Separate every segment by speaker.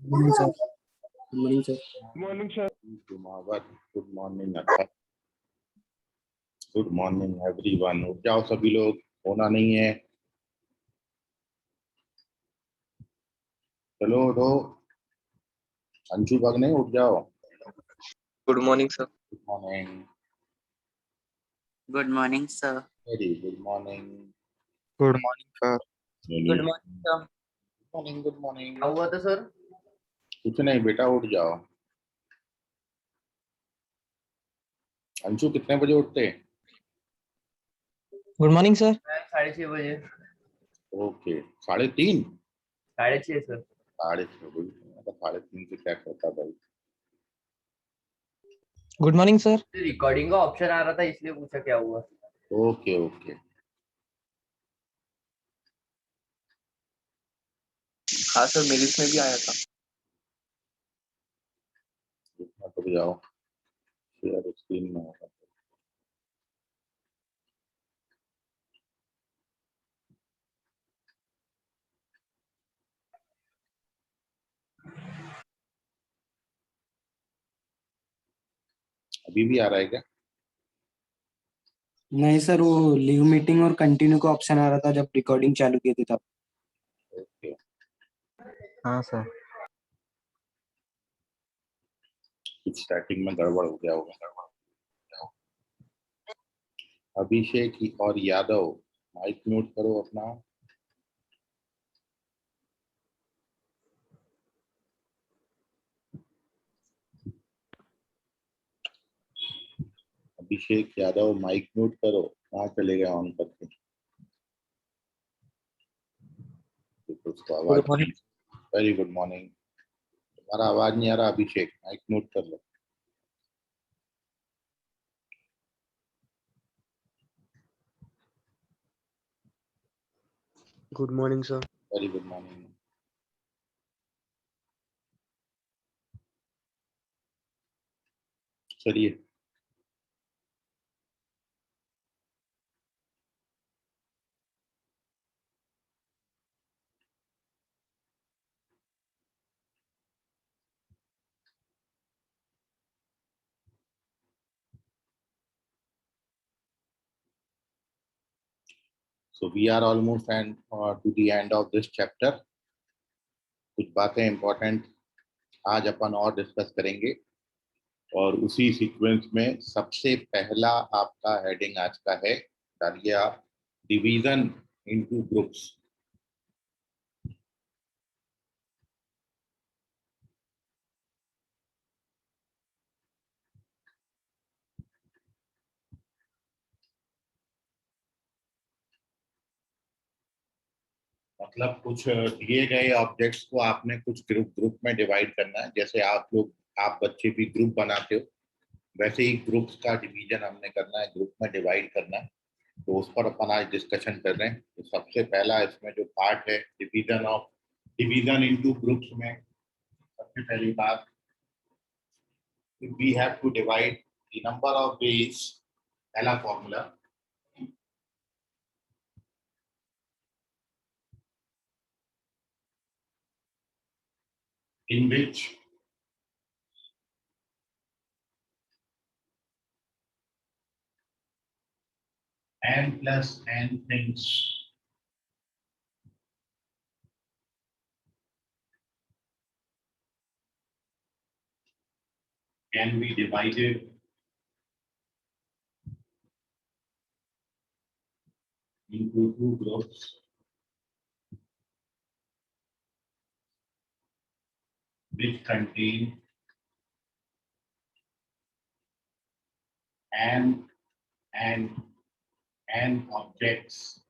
Speaker 1: Morning sir. Morning sir.
Speaker 2: Morning sir.
Speaker 3: Good morning अतः। Good morning everyone. उठ जाओ सभी लोग, होना नहीं है। चलो उठो। अंशु भग नहीं, उठ जाओ।
Speaker 4: Good morning sir.
Speaker 3: Good morning.
Speaker 5: Good morning sir.
Speaker 3: Very good morning.
Speaker 4: Good morning sir.
Speaker 5: Good morning sir.
Speaker 3: Morning. Good morning.
Speaker 5: क्या हुआ था सर?
Speaker 3: कुछ नहीं बेटा, उठ जाओ। अंशु कितने बजे उठते?
Speaker 4: Good morning sir.
Speaker 5: 6:30 बजे।
Speaker 3: ओके, 3:30।
Speaker 5: 6:30 सर।
Speaker 3: 6:30 बजे। 3:30 से क्या करता भाई?
Speaker 4: Good morning sir.
Speaker 5: रिकॉर्डिंग का ऑप्शन आ रहा था इसलिए पूछा क्या हुआ।
Speaker 3: Okay okay.
Speaker 4: हाँ सर, मेरी इसमें भी आया था।
Speaker 3: इतना तो जाओ, शेयर स्क्रीन में होगा। अभी भी आ रहा है क्या?
Speaker 1: नहीं सर, वो लीव मीटिंग और कंटिन्यू का ऑप्शन आ रहा था जब रिकॉर्डिंग चालू की थी तब।
Speaker 3: ओके।
Speaker 4: हाँ सर।
Speaker 3: कुछ स्टार्टिंग में गड़बड़ हो गया होगा। अभिषेक और यादव, माइक म्यूट करो अपना। अभिषेक यादव, माइक म्यूट करो। कहाँ चले गए ऑन करके? उसको आवाज।
Speaker 4: Good morning.
Speaker 3: Very good morning. तुम्हारा आवाज नहीं आ रहा अभिषेक, माइक म्यूट कर लो।
Speaker 4: Good morning sir.
Speaker 3: Very good morning. चलिए, so we are almost and to the end of this chapter. कुछ बातें इंपॉर्टेंट आज अपन और डिस्कस करेंगे, और उसी सीक्वेंस में सबसे पहला आपका हेडिंग आज का है, डालिए आप, डिवीजन इनटू ग्रुप्स। मतलब कुछ दिए गए ऑब्जेक्ट्स को आपने कुछ ग्रुप ग्रुप में डिवाइड करना है। जैसे आप बच्चे भी ग्रुप बनाते हो, वैसे ही ग्रुप्स का डिवीजन हमने करना है, ग्रुप में डिवाइड करना है। तो उस पर अपन आज डिस्कशन कर रहे हैं। तो सबसे पहला इसमें जो पार्ट है, डिवीजन इनटू ग्रुप्स में सबसे पहली बात, we have to divide the number of ways. पहला formula, in which n plus n things can be divided into two groups which contain n and n objects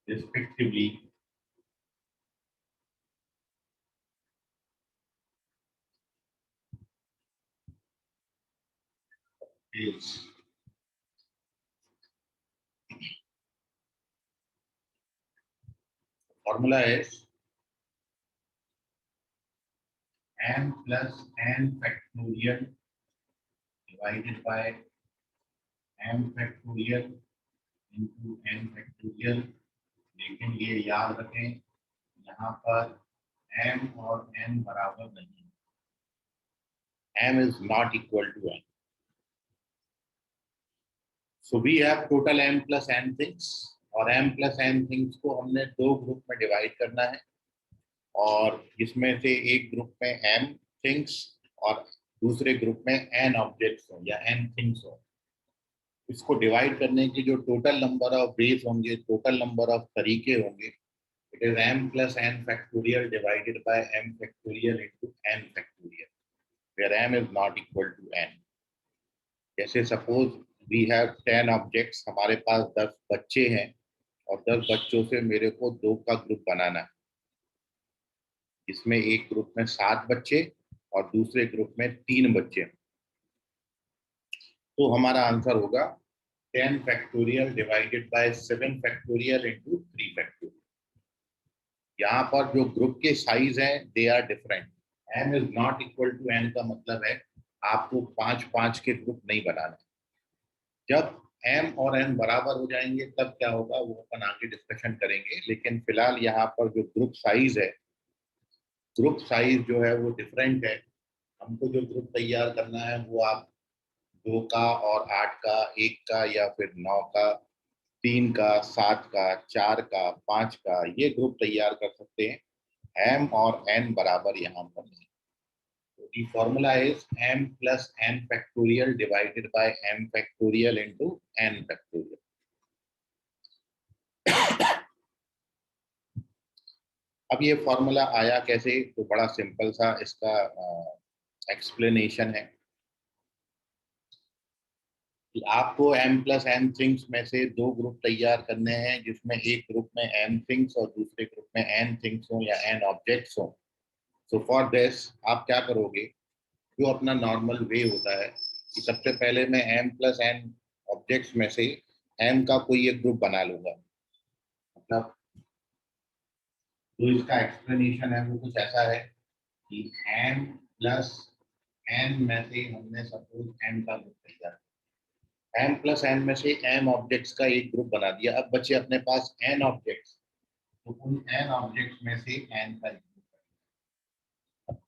Speaker 3: respectively, is formula is m plus n factorial divided by m factorial into n factorial। लेकिन ये याद रखें यहाँ पर m और n बराबर नहीं है, m is not equal to n। So we have total m plus n things और m plus n things को हमने दो ग्रुप में डिवाइड करना है और इसमें से एक ग्रुप में m things और दूसरे ग्रुप में n ऑब्जेक्ट्स हो या n things हो। इसको डिवाइड करने के जो टोटल नंबर ऑफ वेज होंगे, टोटल नंबर ऑफ तरीके होंगे, it is m plus n factorial divided by m factorial into n factorial, where m is not equal to n। जैसे सपोज वी हैव 10 ऑब्जेक्ट्स, हमारे पास 10 बच्चे हैं और 10 बच्चों से मेरे को 2 का ग्रुप बनाना है। इसमें एक ग्रुप में 7 बच्चे और दूसरे ग्रुप में 3 बच्चे, तो हमारा आंसर होगा 10 factorial divided by 7 factorial into 3 factorial. यहाँ पर जो ग्रुप के साइज हैं they are different. m is not equal to n का मतलब है आपको 5-5 के ग्रुप नहीं बनाना। जब m और n बराबर हो जाएंगे तब क्या होगा वो अपन आगे डिस्कशन करेंगे, लेकिन फिलहाल यहाँ पर जो ग्रुप साइज है, ग्रुप साइज जो है वो डिफरेंट है। हमको जो ग्रुप तैयार करना है वो आप 2 का और 8 का, 1 का या फिर 9 का, 3 का, 7 का, 4 का, 5 का, ये ग्रुप तैयार कर सकते हैं। m और n बराबर यहाँ पर नहीं। तो the formula is m plus n factorial divided by m factorial into n factorial। अब ये फॉर्मूला आया कैसे, तो बड़ा सिंपल सा इसका एक्सप्लेनेशन है कि आपको m प्लस n थिंग्स में से 2 ग्रुप तैयार करने हैं, जिसमें एक ग्रुप में m थिंग्स और दूसरे ग्रुप में n थिंग्स हो या n ऑब्जेक्ट्स हो। सो फॉर दिस आप क्या करोगे, जो अपना नॉर्मल वे होता है कि सबसे पहले मैं m प्लस n ऑब्जेक्ट्स में से m का कोई एक ग्रुप बना लूंगा। मतलब जो इसका एक्सप्लेनेशन है वो कुछ ऐसा है कि m प्लस n में से हमने सपोज m का ग्रुप तैयार किया, m प्लस n में से m ऑब्जेक्ट्स का एक ग्रुप बना दिया। अब बचे अपने पास n ऑब्जेक्ट्स, तो उन n ऑब्जेक्ट्स में से n का एक group.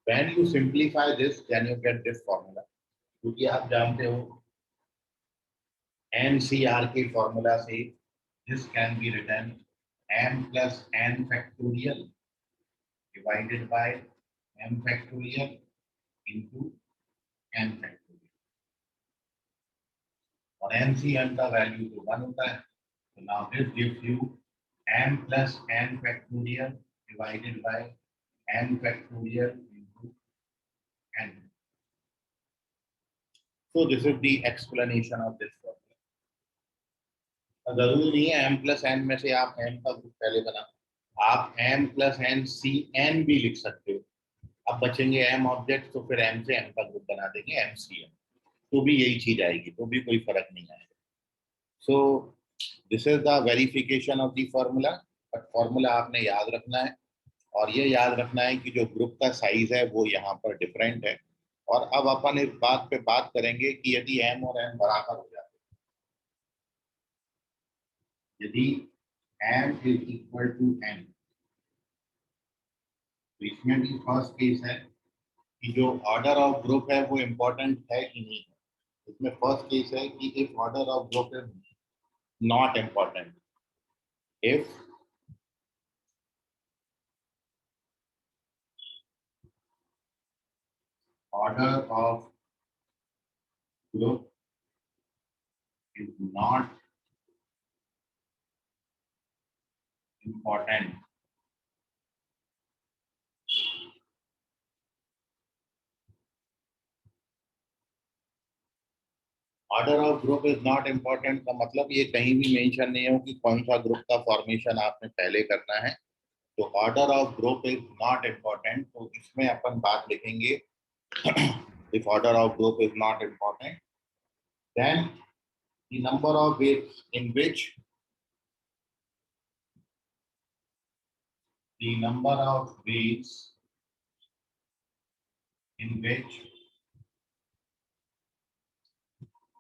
Speaker 3: When you simplify this, then you get this formula। क्योंकि आप जानते हो NCR के फॉर्मूला से this can be written m plus n factorial divided by m factorial into n factorial, और NCM का वैल्यू तो 1 होता है। तो now this gives you m plus n factorial divided by n factorial into n। So this is the explanation of this formula। जरूरी नहीं है m plus n में से आप m का ग्रुप पहले बना, आप m प्लस n सी n भी लिख सकते हो। अब बचेंगे m ऑब्जेक्ट, तो फिर m से m का ग्रुप बना देंगे MCM, तो भी यही चीज आएगी, तो भी कोई फर्क नहीं आएगा। So this is the verification of the formula. But formula आपने याद रखना है, और ये याद रखना है कि जो ग्रुप का साइज है वो यहाँ पर डिफरेंट है। और अब अपन इस बात पे बात करेंगे कि यदि m और n बराबर हो जाते, यदि m is equal to n, तो इसमें भी फर्स्ट केस है कि जो ऑर्डर ऑफ ग्रुप है वो इम्पोर्टेंट है कि नहीं है। इसमें फर्स्ट केस है कि if order of group is not important, if order of group is not important, order of group is not important का मतलब ये कहीं भी मेंशन नहीं हो कि कौन सा ग्रुप का फॉर्मेशन आपने पहले करना है। तो order of group is not important, तो इसमें अपन बात लिखेंगे if order of group is not important then the number of ways in which the number of ways in which,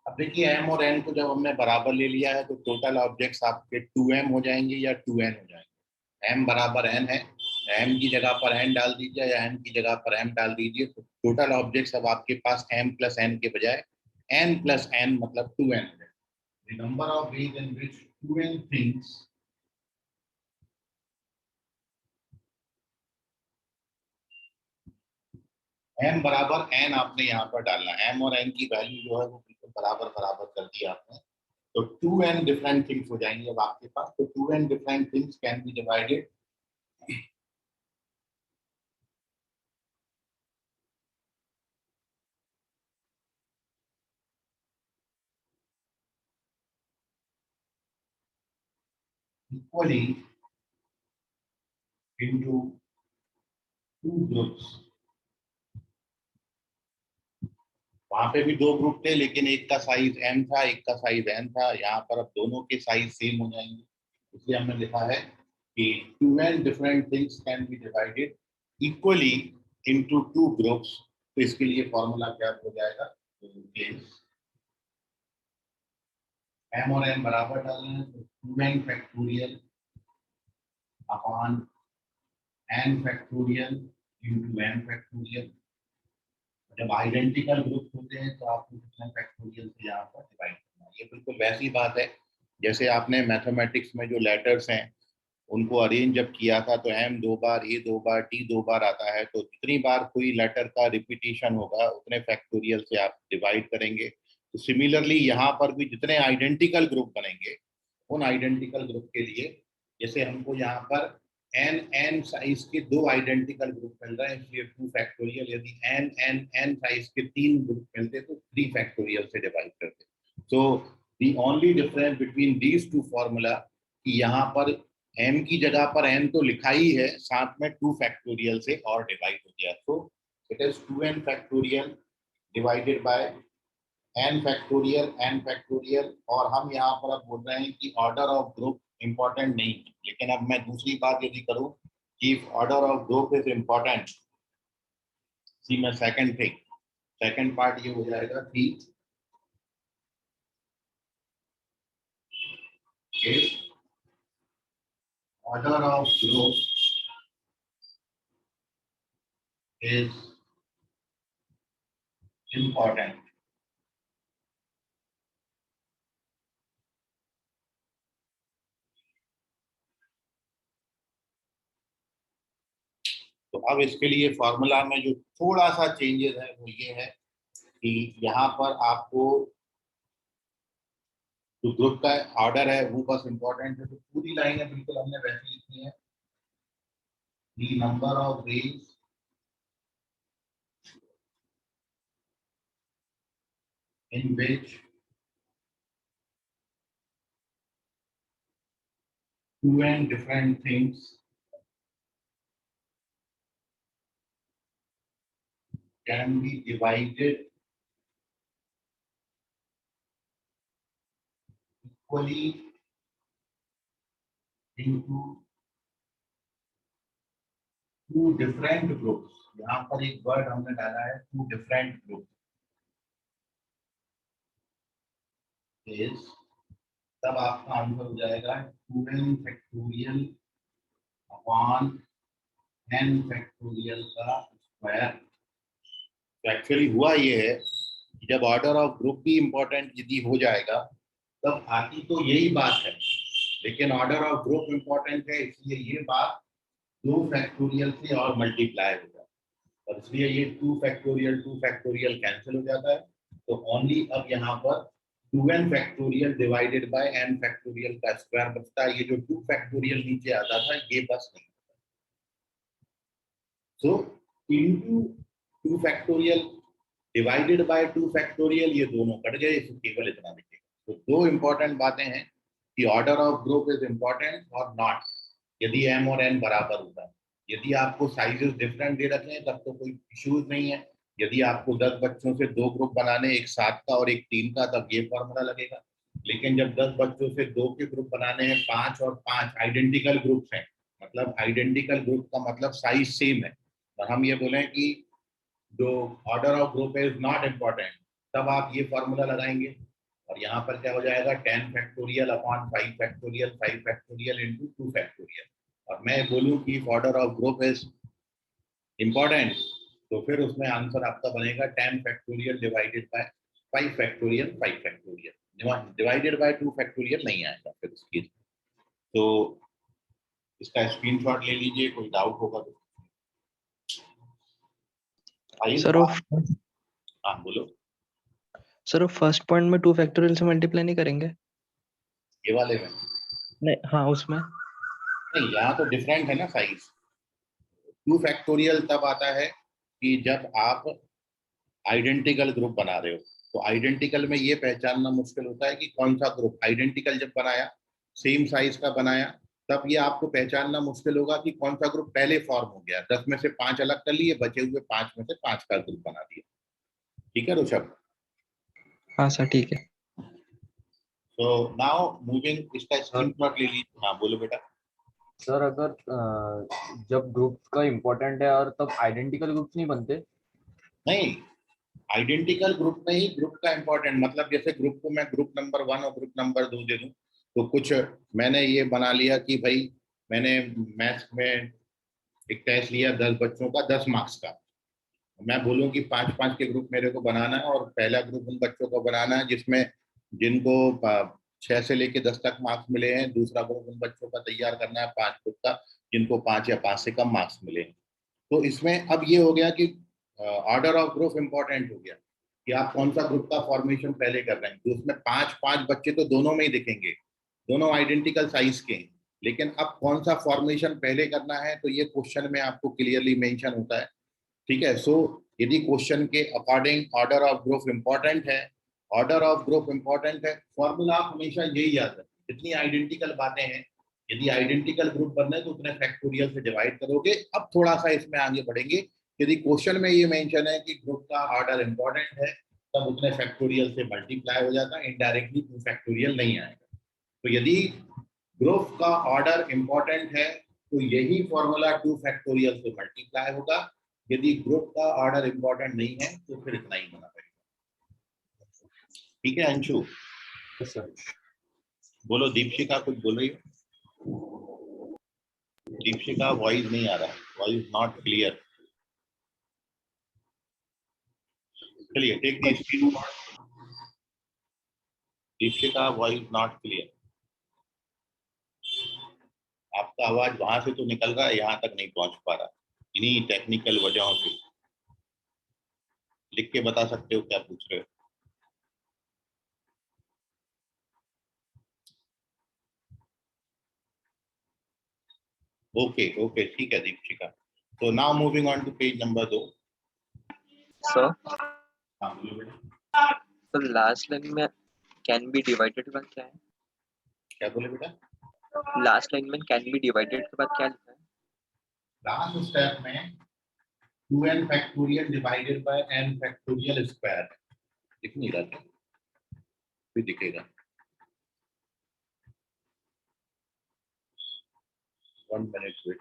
Speaker 3: अब देखिए m और n को जब हमने बराबर ले लिया है तो टोटल ऑब्जेक्ट्स आपके 2m हो जाएंगे या 2n हो जाएंगे। m बराबर n है, m की जगह पर n डाल दीजिए या n की जगह पर m डाल दीजिए, तो टोटल ऑब्जेक्ट्स अब आपके पास m प्लस n के बजाय n प्लस n मतलब 2n हो जाएगा। The number of ways in which 2n things m बराबर n आपने यहाँ पर डालना है, m और n की वैल्यू जो है वो बिल्कुल बराबर बराबर कर दी आपने, तो 2n डिफरेंट थिंग्स हो जाएंगे अब आपके पास। तो 2n different things can be divided equally into two groups। वहां पे भी दो ग्रुप थे लेकिन एक का साइज m था, एक का साइज n था। यहाँ पर अब दोनों के साइज सेम हो जाएंगे, इसलिए हमने लिखा है कि 2n different things can be divided equally into two groups. तो इसके लिए फॉर्मूला क्या हो जाएगा, m और n बराबर डालना है, तो 2n factorial upon n factorial into n factorial. जब आइडेंटिकल ग्रुप होते हैं तो आपको कितना फैक्टोरियल से यहाँ पर डिवाइड करना है। ये बिल्कुल वैसी बात है जैसे आपने मैथमेटिक्स में जो लेटर्स हैं उनको अरेंज जब किया था तो m 2 bar, a 2 bar, t 2 बार आता है, तो जितनी बार कोई लेटर का रिपीटिशन होगा उतने फैक्टोरियल से आप डिवाइड करेंगे। तो सिमिलरली यहाँ पर भी जितने आइडेंटिकल ग्रुप बनेंगे उन आइडेंटिकल ग्रुप के लिए, जैसे हमको यहाँ पर n साइज के दो आइडेंटिकल ग्रुप मिल रहे हैं इसलिए 2 फैक्टोरियल, यदि n साइज के 3 ग्रुप मिलते तो 3 फैक्टोरियल से डिवाइड करते। So the only difference between these two formula कि यहाँ पर m की जगह पर n तो लिखा ही है, साथ में 2 फैक्टोरियल से और डिवाइड हो गया, तो it is 2n factorial divided by n factorial. और हम यहाँ पर अब बोल रहे हैं कि ऑर्डर ऑफ ग्रुप इंपॉर्टेंट नहीं, लेकिन अब मैं दूसरी बात यदि करूं कि order of group is important, see मैं सेकंड पार्ट ये हो जाएगा कि order of group is important. तो अब इसके लिए फॉर्मूला में जो थोड़ा सा चेंजेस है वो ये है कि यहाँ पर आपको जो ग्रुप का ऑर्डर है वो बस इंपॉर्टेंट है, तो पूरी लाइनें बिल्कुल हमने वैसे लिखी है। The number of veg in which 2n different things can be divided equally into two different groups। यहाँ पर एक वर्ड हमने डाला है two different groups is, तब आपका आंसर हो जाएगा 2n factorial upon n factorial का स्क्वायर। तो एक्चुअली हुआ ये है कि जब ऑर्डर ऑफ ग्रुप भी इंपॉर्टेंट यदि हो जाएगा तब आती तो यही बात है, लेकिन ऑर्डर ऑफ ग्रुप इंपॉर्टेंट है इसलिए ये बात 2 फैक्टोरियल से और मल्टीप्लाई हो जाता है, और इसलिए ये 2 फैक्टोरियल कैंसिल हो जाता है। तो ओनली अब यहाँ पर 2n factorial divided by n factorial का स्क्वायर बचता है। ये जो 2 फैक्टोरियल नीचे आता था ये बस नहीं, सो into 2 factorial divided bye 2 factorial, ये दोनों कट गए, इसे केवल इतना लिखेगा। तो दो इंपॉर्टेंट बातें हैं कि order of group is important और नॉट, यदि m और n बराबर होता है। यदि आपको साइजेस डिफरेंट दे रखे हैं तब तो कोई इश्यूज नहीं है। यदि आपको 10 बच्चों से 2 ग्रुप बनाने, एक 7 का और एक 3 का, तब ये फॉर्मूला लगेगा। लेकिन जब 10 बच्चों से 2 के ग्रुप बनाने हैं, 5 और 5 आइडेंटिकल ग्रुप्स हैं, मतलब आइडेंटिकल ग्रुप का मतलब साइज सेम है, और हम ये बोलें कि जो order of group is not important, तब आप ये फॉर्मूला लगाएंगे और यहाँ पर क्या हो जाएगा 10 factorial upon 5 factorial 5 factorial into 2 factorial. और मैं बोलूँ कि order of group is important, तो फिर उसमें आंसर आपका बनेगा 10 factorial divided bye 5 factorial 5 factorial, divided bye 2 factorial नहीं आएगा फिर उसकी। तो इसका स्क्रीनशॉट ले लीजिए, कोई डाउट होगा तो आइए।
Speaker 4: सर
Speaker 3: हाँ बोलो।
Speaker 4: सर फर्स्ट पॉइंट में 2 फैक्टोरियल से मल्टीप्लाई नहीं करेंगे?
Speaker 3: ये वाले में
Speaker 4: नहीं, हाँ उसमें।
Speaker 3: नहीं, यहाँ तो डिफरेंट है ना साइज। 2 फैक्टोरियल तब आता है कि जब आप आइडेंटिकल ग्रुप बना रहे हो, तो आइडेंटिकल में ये पहचानना मुश्किल होता है कि कौन सा ग्रुप आइडेंटिकल जब बनाया, सेम साइज का बनाया, तब ये आपको पहचानना मुश्किल होगा कि कौन सा ग्रुप पहले फॉर्म हो गया। 10 में से 5 अलग कर लिए, बचे हुए 5 में से 5 का ग्रुप बना दिया। ठीक है ऋषभ?
Speaker 4: हाँ सर ठीक है।
Speaker 3: तो नाउ मूविंग, इसका स्क्रीनशॉट ले लीजिए। हाँ बोलो बेटा।
Speaker 5: सर अगर जब ग्रुप का इम्पोर्टेंट है और तब आइडेंटिकल ग्रुप्स नहीं बनते?
Speaker 3: नहीं, आइडेंटिकल ग्रुप में ही ग्रुप का इंपॉर्टेंट, मतलब जैसे ग्रुप को मैं ग्रुप नंबर 1 और ग्रुप नंबर 2 दे दूं, तो कुछ मैंने ये बना लिया कि भाई मैंने मैथ्स में एक टेस्ट लिया 10 बच्चों का 10 मार्क्स का, मैं बोलूं कि 5-5 के ग्रुप मेरे को बनाना है, और पहला ग्रुप उन बच्चों को बनाना है जिसमें जिनको 6 से लेके 10 तक मार्क्स मिले हैं, दूसरा ग्रुप उन बच्चों का तैयार करना है 5 ग्रुप का जिनको 5 या 5 से कम मार्क्स मिले हैं। तो इसमें अब ये हो गया कि ऑर्डर ऑफ ग्रुप इंपॉर्टेंट हो गया कि आप कौन सा ग्रुप का फॉर्मेशन पहले कर रहे हैं। तो उसमें 5-5 बच्चे तो दोनों में ही दिखेंगे, दोनों आइडेंटिकल साइज के हैं, लेकिन अब कौन सा फॉर्मेशन पहले करना है तो ये क्वेश्चन में आपको क्लियरली मेंशन होता है। ठीक है, सो यदि क्वेश्चन के according order of group important है, ऑर्डर ऑफ ग्रुप इंपॉर्टेंट है, फॉर्मूला आप हमेशा यही याद रखें। जितनी आइडेंटिकल बातें हैं, यदि आइडेंटिकल ग्रुप बनना है तो उतने फैक्टोरियल से डिवाइड करोगे। अब थोड़ा सा इसमें आगे बढ़ेंगे, यदि क्वेश्चन में ये मेंशन है कि ग्रुप का ऑर्डर इंपॉर्टेंट है, तब उतने फैक्टोरियल से मल्टीप्लाई हो जाता है, इनडायरेक्टली 2 फैक्टोरियल नहीं आएगा। तो यदि ग्रुप का ऑर्डर इंपॉर्टेंट है तो यही फॉर्मूला 2 फैक्टोरियल से मल्टीप्लाई होगा। यदि ग्रुप का ऑर्डर इंपॉर्टेंट नहीं है तो फिर इतना ही होना पड़ेगा। ठीक है अंशु?
Speaker 5: सर
Speaker 3: बोलो दीपशिका, कुछ बोल रही हो? दीपशिका वॉइस नहीं आ रहा, वॉइस नॉट क्लियर। चलिए take the screen. Deepshikha voice not clear. आपका आवाज वहां से तो निकल रहा है, यहाँ तक नहीं पहुंच पा रहा, इन्हीं टेक्निकल वजहों से। लिख के बता सकते हो क्या पूछ रहे हो? ओके ओके, ठीक है दीपशिका। तो now moving on to page number 2।
Speaker 2: Sir
Speaker 3: हाँ बोलो बेटा।
Speaker 2: तो लास्ट लाइन में कैन बी डिवाइडेड का क्या है?
Speaker 3: क्या बोले बेटा?
Speaker 2: लास्ट लाइन में कैन बी डिवाइडेड के बाद क्या लिखा है?
Speaker 3: लास्ट स्टेप में 2n factorial divided by n factorial square. दिख नहीं रहा था, फिर दिखेगा। 1 मिनट वेट।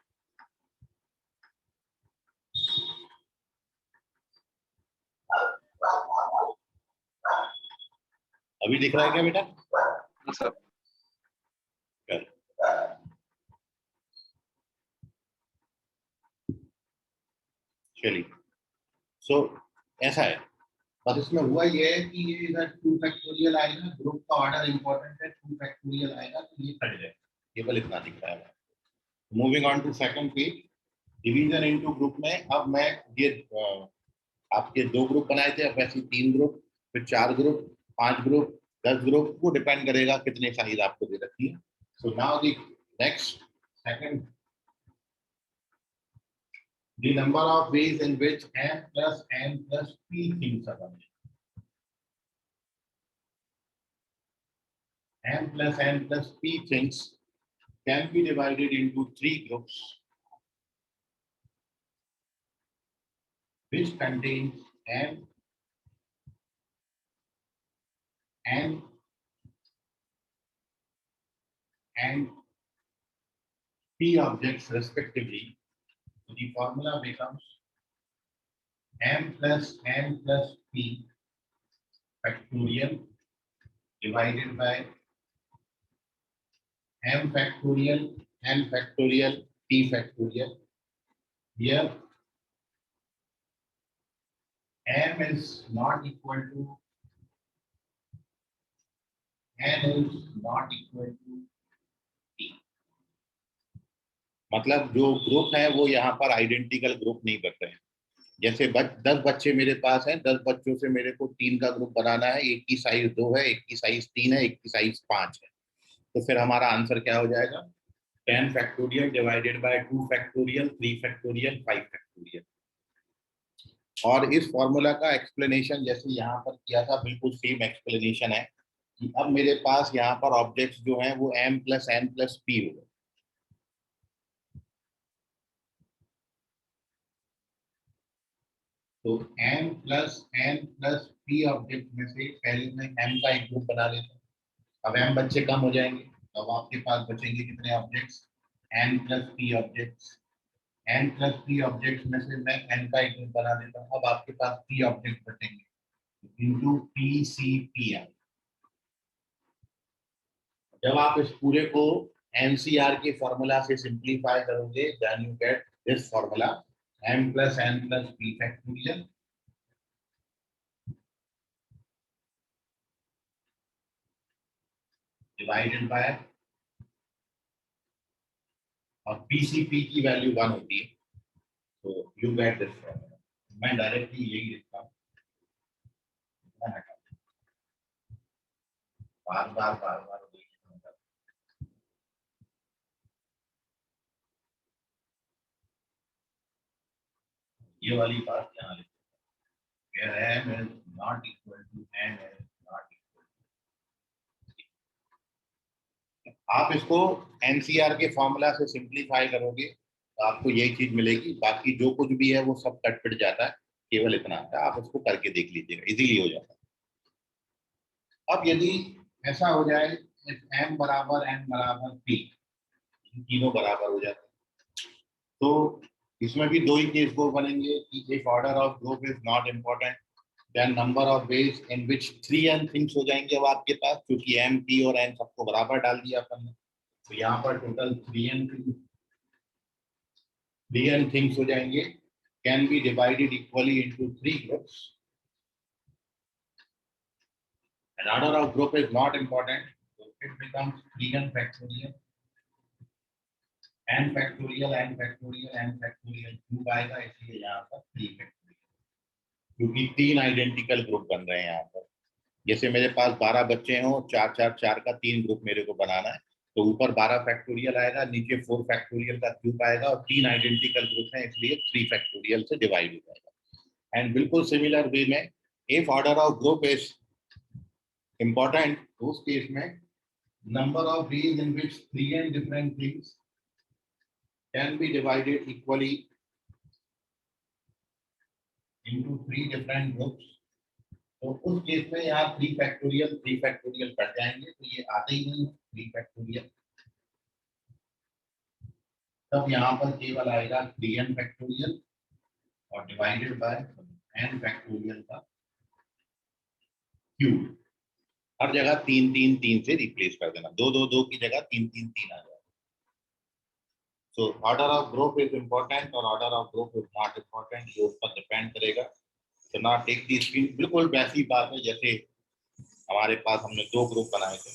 Speaker 3: अभी दिख रहा है क्या बेटा?
Speaker 2: हाँ सर।
Speaker 3: चल। चलिए, सो ऐसा है, बस इसमें हुआ ये है कि ये इधर 2 फैक्टोरियल आएगा, ग्रुप का ऑर्डर इंपॉर्टेंट है, 2 फैक्टोरियल आएगा तो ये कट जाएगा, केवल इतना दिख रहा है। Moving on to second page, division into group में। अब मैं ये आपके 2 ग्रुप बनाए थे, अब वैसे 3 ग्रुप, फिर 4 ग्रुप, 5 ग्रुप, 10 ग्रुप, वो डिपेंड करेगा कितने साइज आपको दे रखी है। So now the next second, the number of ways in which n plus p things are done. n plus p things can be divided into 3 groups which contains n and P objects respectively, so the formula becomes m plus n plus p factorial divided by m factorial n factorial p factorial. Here m is not equal to n is not equal to p. मतलब जो group है वो यहाँ पर identical group नहीं बन रहे हैं। जैसे 10 बच्चे मेरे पास हैं, 10 बच्चों से मेरे को 3 का ग्रुप बनाना है, एक की साइज 2 है, एक की साइज 3 है, एक की साइज 5 है। तो फिर हमारा आंसर क्या हो जाएगा? 10 factorial divided bye 2 factorial, 3 factorial, 5 factorial. और इस फॉर्मूला का एक्सप्लेनेशन जैसे यहाँ पर किया था बिल्कुल सेम एक्सप्लेनेशन है कि अब मेरे पास यहाँ पर ऑब्जेक्ट्स जो हैं वो m plus n plus p हो गए। तो m plus n plus p object में से पहले मैं m का एक ग्रुप बना लेता हूँ। अब m बच्चे कम हो जाएंगे, अब आपके पास बचेंगे कितने objects? n plus p objects. n plus p objects में से मैं n का एक ग्रुप बना देता हूँ। अब आपके पास p ऑब्जेक्ट बचेंगे into p c p r। जब आप इस पूरे को NCR के फॉर्मूला से सिंप्लीफाई करोगे, then you get this formula m plus n plus p factorial divided by, और PCP की वैल्यू 1 होती है, तो यू गेट दिस फॉर्मूला। मैं डायरेक्टली यही लिखता हूँ, बार बार ये वाली बात यहाँ लिखते हैं, m is not equal to n is not equal to। आप इसको NCR के फॉर्मूला से सिंप्लीफाई करोगे तो आपको यही चीज मिलेगी, बाकी जो कुछ भी है वो सब कट पिट जाता है, केवल इतना आता है। आप उसको करके देख लीजिएगा, इजीली हो जाता है। अब यदि ऐसा हो जाए m बराबर n बराबर p, तीनों बराबर हो जाते हैं, तो इसमें भी दो ही केस को बनेंगे कि if order of group is not important then number of ways in which 3n things हो जाएंगे अब आपके पास, क्योंकि m p और n सबको बराबर डाल दिया अपन ने। तो यहाँ पर टोटल 3n थिंग्स हो जाएंगे, can be divided equally into 3 groups. And order of group is not important, so it becomes 3n factorial, n factorial, n factorial, n factorial cube आएगा, इसलिए यहाँ पर 3 factorial, क्योंकि 3 आइडेंटिकल ग्रुप बन रहे हैं यहाँ पर। जैसे मेरे पास 12 बच्चे हों, 4 4 4 का 3 ग्रुप मेरे को बनाना है, तो ऊपर 12 फैक्टोरियल आएगा, नीचे 4 फैक्टोरियल का क्यूब आएगा, और 3 आइडेंटिकल ग्रुप हैं इसलिए 3 फैक्टोरियल से डिवाइड हो जाएगा। एंड बिल्कुल सिमिलर वे में if order of group is important, तो उस केस में number of ways in which 3n different things can be divided equally into 3 different groups। तो उस केस में यहाँ 3 फैक्टोरियल कट जाएंगे, तो ये आते ही नहीं 3 फैक्टोरियल। तब यहाँ पर केवल आएगा 3n फैक्टोरियल और डिवाइडेड बाय n फैक्टोरियल का क्यूब। हर जगह 3 3 3 से रिप्लेस कर देना, 2 2 2 की जगह 3 3 3 आ जाएगा। So order of group is important और order of group is not important, ये उस पर डिपेंड करेगा। तो ना टेक दी स्क्रीन, बिल्कुल वैसी बात है जैसे हमारे पास हमने 2 ग्रुप बनाए थे।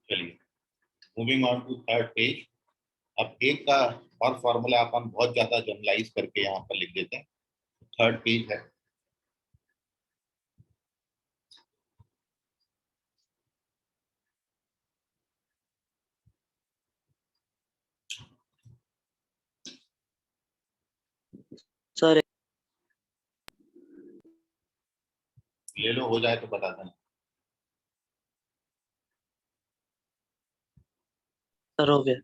Speaker 3: चलिए moving on to third page. अब एक का और फॉर्मूला अपन बहुत ज्यादा जनरलाइज करके यहाँ पर लिख देते हैं। थर्ड पेज है,
Speaker 2: सर
Speaker 3: ले लो, हो जाए तो बता देना।
Speaker 2: सर हो गया।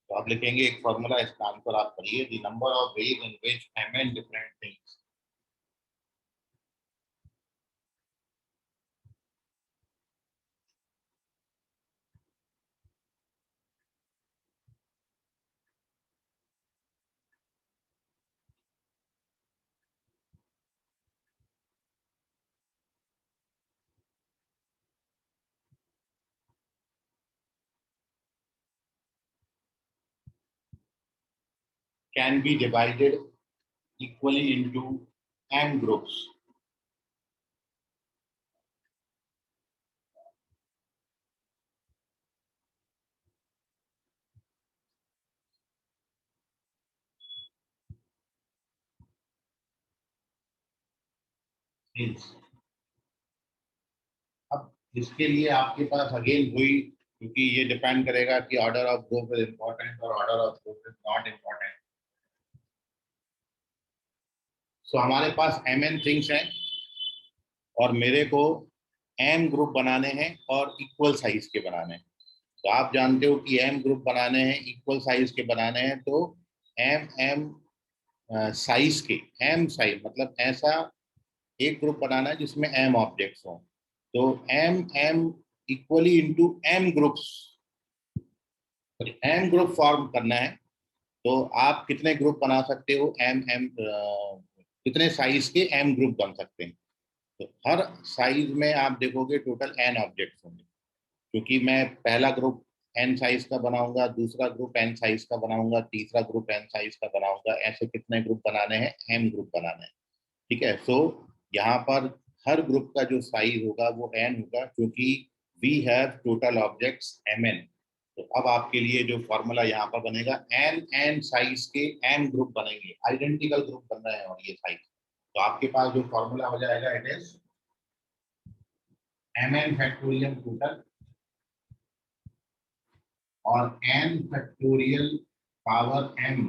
Speaker 3: तो आप लिखेंगे एक फॉर्मूला, इसका आंसर आप करिए, the number of ways in which mn different things can be divided equally into m groups. Means, अब इसके लिए आपके पास अगेन वही, क्योंकि ये डिपेंड करेगा कि order of group is important और order of group is not important. So हमारे पास mn थिंग्स हैं और मेरे को m ग्रुप बनाने हैं और इक्वल साइज के बनाने हैं। तो आप जानते हो कि m ग्रुप बनाने हैं, इक्वल साइज के बनाने हैं, तो m साइज के, m साइज मतलब ऐसा एक ग्रुप बनाना है जिसमें m ऑब्जेक्ट्स हों। तो m equally into m groups, m group form करना है। तो आप कितने ग्रुप बना सकते हो, कितने साइज के m ग्रुप बन सकते हैं। तो हर साइज में आप देखोगे टोटल n ऑब्जेक्ट्स होंगे, क्योंकि मैं पहला ग्रुप n साइज का बनाऊंगा, दूसरा ग्रुप n साइज का बनाऊंगा, तीसरा ग्रुप n साइज का बनाऊंगा, ऐसे कितने ग्रुप बनाने हैं, m ग्रुप बनाने हैं। ठीक है। सो यहाँ पर हर ग्रुप का जो साइज होगा वो n होगा, क्योंकि we have total objects mn। तो अब आपके लिए जो फॉर्मूला यहाँ पर बनेगा, n साइज के m ग्रुप बनेंगे, आइडेंटिकल ग्रुप बन रहे हैं और ये साइज। तो आपके पास जो फॉर्मूला हो जाएगा, it is mn factorial total और n factorial power m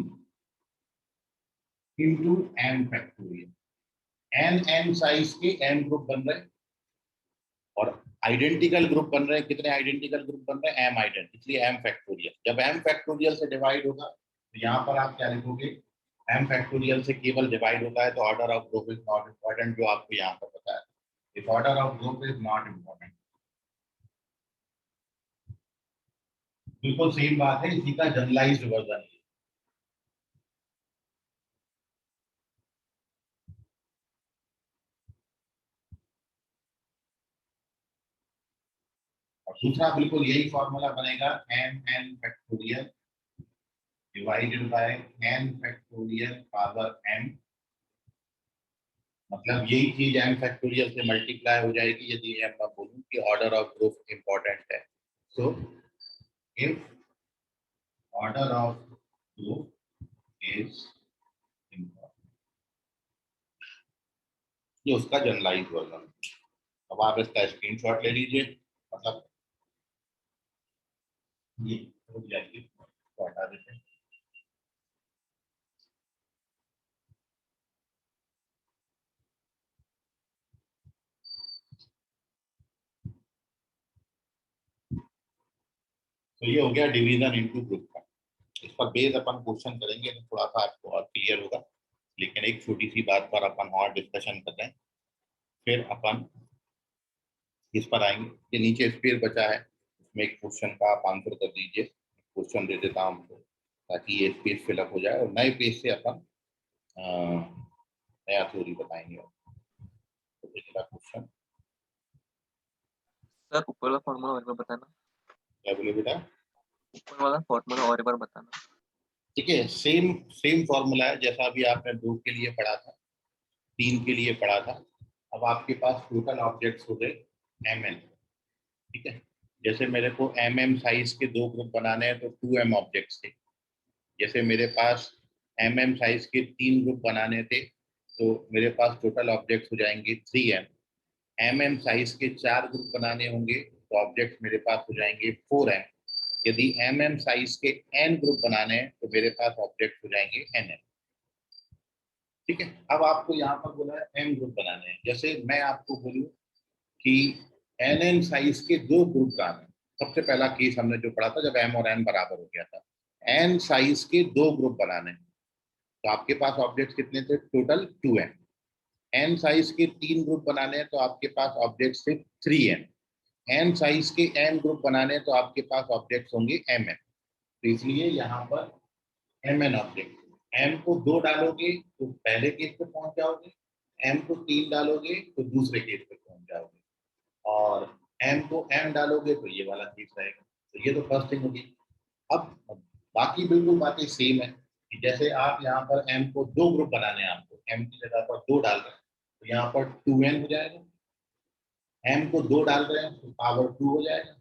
Speaker 3: into m factorial. n size के m ग्रुप बन रहे हैं और आइडेंटिकल ग्रुप बन रहे हैं। कितने आइडेंटिकल ग्रुप बन रहे हैं, m आइडेंटिकल, इसलिए m फैक्टोरियल। जब m फैक्टोरियल से डिवाइड होगा तो यहाँ पर आप क्या लिखोगे, m फैक्टोरियल से केवल डिवाइड होता है तो order of group is not important, जो आपको यहाँ पर पता है। If order of group is not important, बिल्कुल सेम बात है, इसी का जनरलाइज्ड वर्जन है। और दूसरा बिल्कुल यही फॉर्मूला बनेगा, mn factorial divided by n factorial power m। मतलब यही चीज m फैक्टोरियल से मल्टीप्लाई हो जाएगी यदि मैं बोलूं कि ऑर्डर ऑफ ग्रुप इंपॉर्टेंट है। So if order of group is important, ये उसका जनरलाइज वर्जन। अब आप इसका स्क्रीनशॉट ले लीजिए, मतलब ये रुक जाएगी, तो हटा देते हैं। तो ये हो गया डिवीजन इनटू ग्रुप का। इस पर बेस अपन क्वेश्चन करेंगे तो थोड़ा सा आपको और क्लियर होगा, लेकिन एक छोटी सी बात पर अपन और डिस्कशन कर रहे हैं, फिर अपन इस पर आएंगे। ये नीचे स्पेस बचा है, उसमें एक क्वेश्चन का आप आंसर कर दीजिए। क्वेश्चन दे देता हूँ आपको, ताकि ये स्पेस फिलअप हो जाए और नए पेज से अपन नया थ्योरी बताएंगे। तो पिछला क्वेश्चन,
Speaker 2: सर ऊपर वाला फॉर्मूला और एक बार बताना।
Speaker 3: क्या बोले बेटा?
Speaker 2: ऊपर वाला फॉर्मूला और एक बार बताना।
Speaker 3: ठीक है, सेम सेम फॉर्मूला है जैसा अभी आपने 2 के लिए पढ़ा था, 3 के लिए पढ़ा था। अब आपके पास टोटल ऑब्जेक्ट्स हो गए mn। ठीक है, जैसे मेरे को mm साइज के 2 ग्रुप बनाने हैं तो 2m ऑब्जेक्ट्स थे। जैसे मेरे पास mm साइज के 3 ग्रुप बनाने थे तो मेरे पास टोटल ऑब्जेक्ट्स हो जाएंगे 3m। mm साइज के 4 ग्रुप बनाने होंगे तो ऑब्जेक्ट्स मेरे पास हो जाएंगे 4m। यदि mm साइज के n ग्रुप बनाने हैं तो मेरे पास ऑब्जेक्ट हो जाएंगे nm। ठीक है, अब आपको यहाँ पर बोला है m ग्रुप बनाने हैं। जैसे मैं आपको बोलूँ कि nn साइज के 2 ग्रुप बनाने हैं। सबसे पहला केस हमने जो पढ़ा था जब m और n बराबर हो गया था, n साइज के 2 ग्रुप बनाने हैं। तो आपके पास ऑब्जेक्ट्स कितने थे? Total 2n। n साइज के 3 ग्रुप बनाने हैं तो आपके पास ऑब्जेक्ट्स थे 3n। n साइज के n ग्रुप बनाने हैं तो आपके पास ऑब्जेक्ट्स होंगे mn। तो इसलिए यहाँ पर mn ऑब्जेक्ट, m को 2 डालोगे तो पहले केस पे पहुंच जाओगे, m को 3 डालोगे तो दूसरे केस पे पहुंच जाओगे, और m को m डालोगे तो ये वाला केस रहेगा। तो ये तो फर्स्ट थिंग होगी। अब बाकी बिल्कुल बातें सेम है कि जैसे आप यहाँ पर m को 2 ग्रुप बनाने हैं, आपको m की जगह पर 2 डाल रहे हैं तो यहाँ पर 2n हो जाएगा। m को 2 डाल रहे हैं तो पावर 2 हो जाएगा,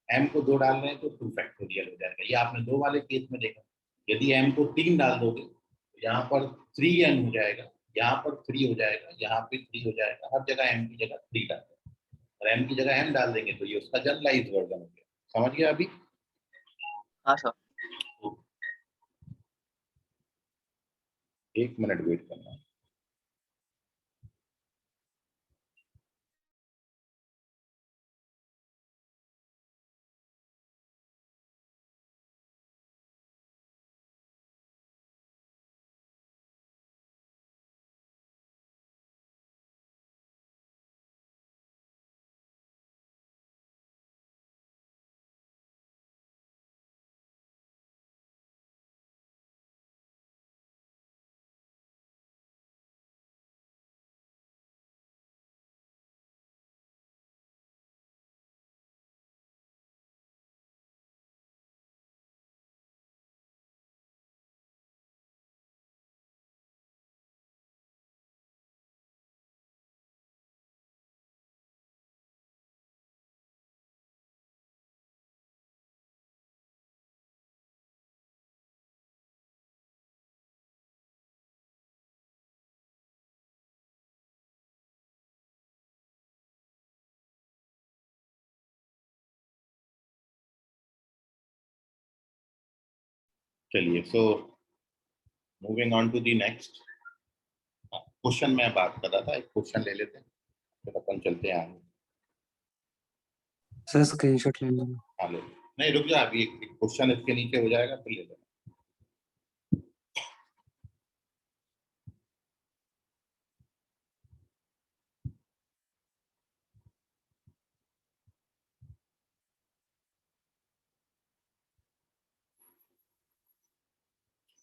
Speaker 3: m को 2 डाल रहे हैं तो 2 फैक्टोरियल हो जाएगा। ये आपने 2 वाले केस में देखा। यदि m को 3 डाल दोगे तो यहाँ पर 3n हो जाएगा, यहाँ पर 3 हो जाएगा, यहाँ पे 3 हो जाएगा। हर जगह m की जगह 3 डाल देंगे, और m की जगह m डाल देंगे तो ये उसका जनरलाइज वर्जन हो गया। समझ गया अभी?
Speaker 2: हाँ सर।
Speaker 3: 1 मिनट वेट करना। चलिए, so moving on to the next question. मैं बात कर रहा था, एक क्वेश्चन ले लेते हैं फिर अपन चलते हैं आगे।
Speaker 1: सर स्क्रीनशॉट ले लो।
Speaker 3: हाँ ले लो। नहीं रुक जा, अभी एक क्वेश्चन इसके नीचे हो जाएगा फिर ले लेना।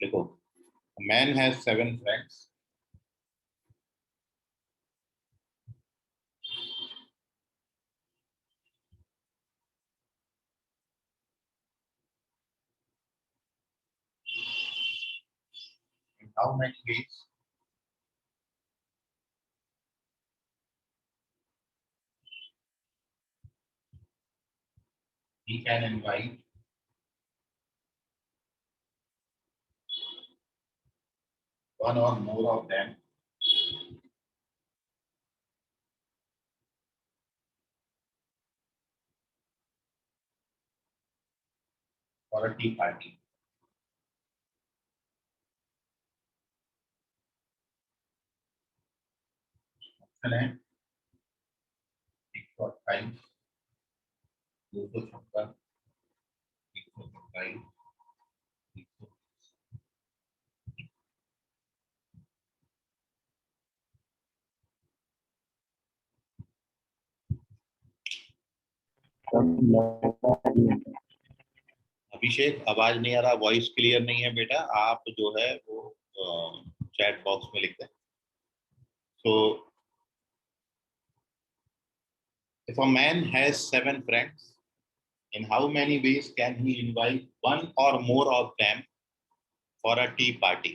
Speaker 3: देखो, man has 7 friends. In how many ways he can invite one or more of them for a tea party? Option है 128, 256, 127, 100। अभिषेक, आवाज नहीं आ रहा, वॉइस क्लियर नहीं है बेटा। आप जो है वो चैट बॉक्स में लिख दें। So if a man has 7 friends, in how many ways can he invite one or more of them for a tea party?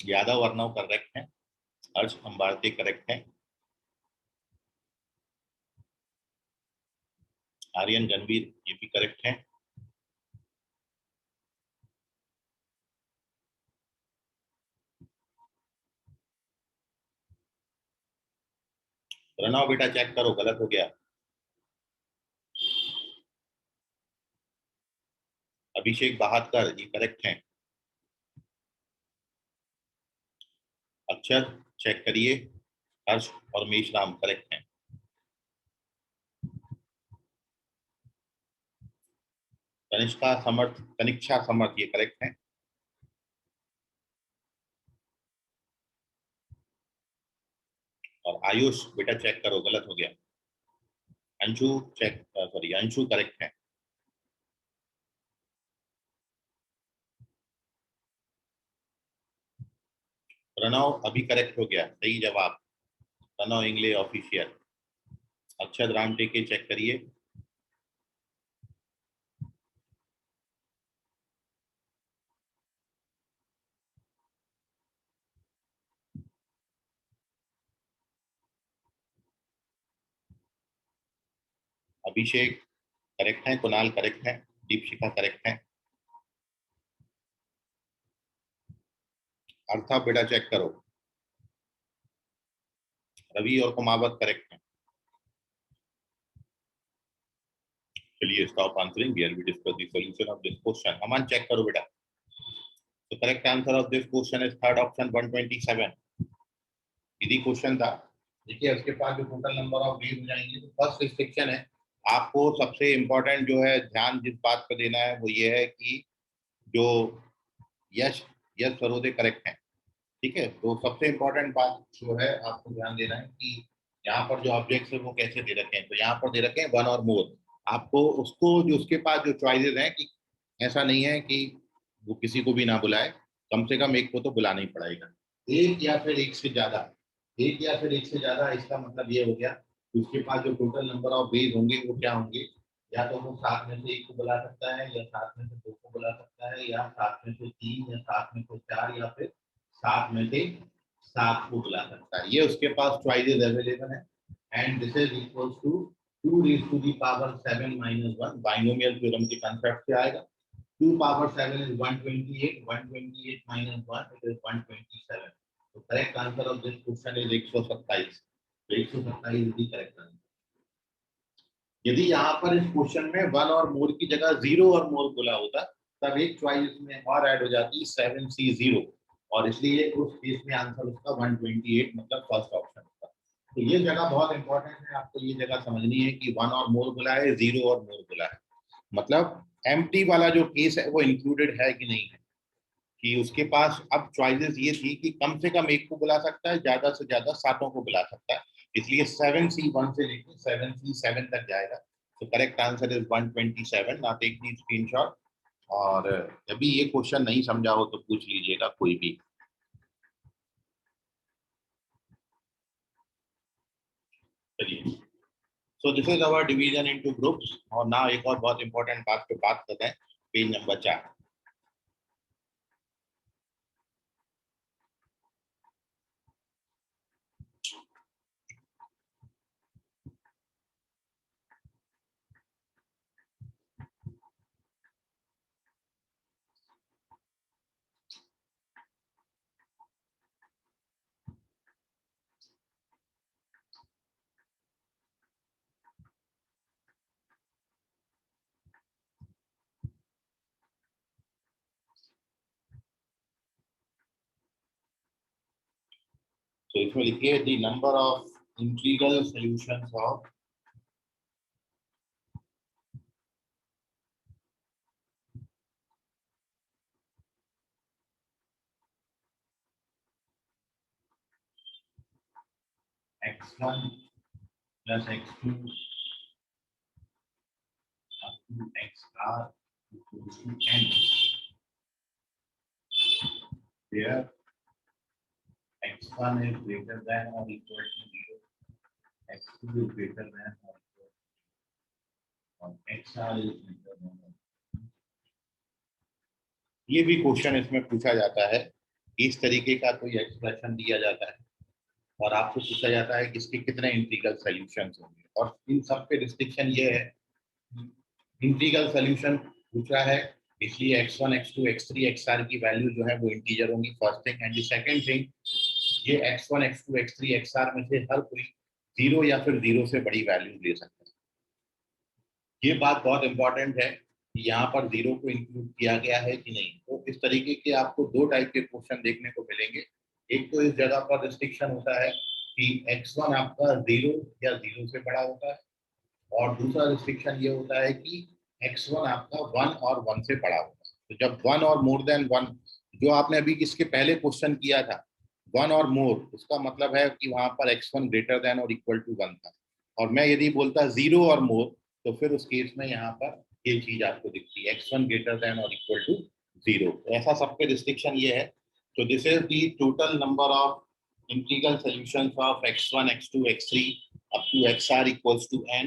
Speaker 3: Yadav Arnav correct है, हर्ष अंबारती करेक्ट है, आर्यन गणवीर ये भी करेक्ट है। प्रणव बेटा चेक करो, गलत हो गया। अभिषेक बहादुर ये करेक्ट है। अक्षर चेक करिए, हर्ष और मेषराम करेक्ट हैं। कनिष्ठा समर्थ ये करेक्ट है। और आयुष बेटा चेक करो, गलत हो गया। अंशु अंशु करेक्ट है। प्रणव अभी करेक्ट हो गया, सही जवाब प्रणव इंग्लिश ऑफिशियल। अक्षर राम टेके चेक करिए। अभिषेक करेक्ट है, कुणाल करेक्ट है, दीपशिखा करेक्ट है। अर्था बेटा चेक करो। रवि और कुमावत करेक्ट है। चलिए stop answering, here we discuss the solution of this question. Aman check करो बेटा। तो correct answer of this question is third option 127। Easy question था। देखिए उसके पास जो टोटल नंबर ऑफ वेज हो जाएंगे, तो फर्स्ट रिस्ट्रिक्शन है, आपको सबसे इंपॉर्टेंट जो है ध्यान जिस बात पर देना है वो ये है कि जो यश सरोदे करेक्ट है, ठीक है। तो सबसे इंपॉर्टेंट बात जो है आपको ध्यान देना है कि यहाँ पर जो ऑब्जेक्ट्स है वो कैसे दे रखे हैं। तो यहाँ पर दे रखे हैं वन और मोर। आपको उसको जो उसके पास जो चॉइसेस हैं कि ऐसा नहीं है कि वो किसी को भी ना बुलाए, कम से कम एक को तो बुलाना ही पड़ेगा। एक या फिर एक से ज्यादा, एक या फिर एक से ज्यादा, इसका मतलब ये हो गया कि उसके पास जो टोटल नंबर ऑफ वेज होंगे वो क्या होंगे, या तो वो सात में से एक को बुला सकता है, या सात में से दो को बुला सकता है, या सात में से तीन, या सात में से चार, या फिर सात में से सात को बुला सकता है। ये उसके पास चॉइसेस अवेलेबल है। And this is equals to 2 raised to the power 7 minus 1, binomial theorem के कांसेप्ट से आएगा। 2 power 7 is 128, 128 minus 1 it is 127। तो correct answer of this question is 127। तो 127 इज द करेक्ट आंसर। यदि यहाँ पर इस क्वेश्चन में वन और मोर की जगह जीरो और मोर बोला होता, तब एक चॉइस में और ऐड हो जाती 7C0, और इसलिए उस केस में आंसर उसका 128 मतलब फर्स्ट ऑप्शन होता। तो ये जगह बहुत इंपॉर्टेंट है, आपको ये जगह समझनी है कि वन और मोर बोला है, जीरो और मोर बोला है, मतलब एम्प्टी वाला जो केस है वो इंक्लूडेड है कि नहीं है। कि उसके पास अब चॉइसेस ये थी कि कम से कम एक को बुला सकता है, ज्यादा से ज्यादा सातों को बुला सकता है, इसलिए 7C1 से लेकर 7C7 तक जाएगा। तो करेक्ट आंसर इज 127। ना टेक दी स्क्रीनशॉट, और अभी ये क्वेश्चन नहीं समझा हो तो पूछ लीजिएगा कोई भी। चलिए, so this is our division into groups. और ना एक और बहुत इंपॉर्टेंट बात पे बात करते हैं, पेज नंबर 4। तो इसमें लिखिए the number of integral solutions of x1 plus x2 up to xr equals to n, where x1 is greater than or equal to 0, x2 is greater than or equal to 0, और xr is greater than or equal to 0। ये भी question इसमें पूछा जाता है, इस तरीके का कोई एक्सप्रेशन दिया जाता है और आपसे पूछा जाता है कि इसके कितने इंटीग्रल सॉल्यूशंस होंगे, और इन सब पे रिस्ट्रिक्शन ये है, इंटीग्रल सॉल्यूशन पूछा है इसलिए x1 x2 x3 xr की वैल्यू जो है वो इंटीजर होंगी, first thing. And the second thing, ये x1 x2 x3 xr में से हर कोई जीरो या फिर जीरो से बड़ी वैल्यू ले सकते हैं। ये बात बहुत इंपॉर्टेंट है कि यहाँ पर जीरो को इंक्लूड किया गया है कि नहीं। तो इस तरीके के आपको दो टाइप के क्वेश्चन देखने को मिलेंगे। एक तो इस जगह पर रिस्ट्रिक्शन होता है कि x1 आपका जीरो या जीरो से बड़ा होता है, और दूसरा रिस्ट्रिक्शन ये होता है कि x1 आपका 1 और 1 से बड़ा होता है। तो जब 1 और मोर देन 1, जो आपने अभी इसके पहले क्वेश्चन किया था 1 और मोर, उसका मतलब है कि वहां पर x1 ग्रेटर देन और इक्वल टू 1 था। और मैं यदि बोलता 0 और मोर, तो फिर उस केस में यहाँ पर ये चीज आपको दिखती है x1 ग्रेटर देन और इक्वल टू 0। ऐसा सब पे रिस्ट्रिक्शन ये है। तो this is the total number of integral solutions of x1, x2, x3 up to xr equals to n,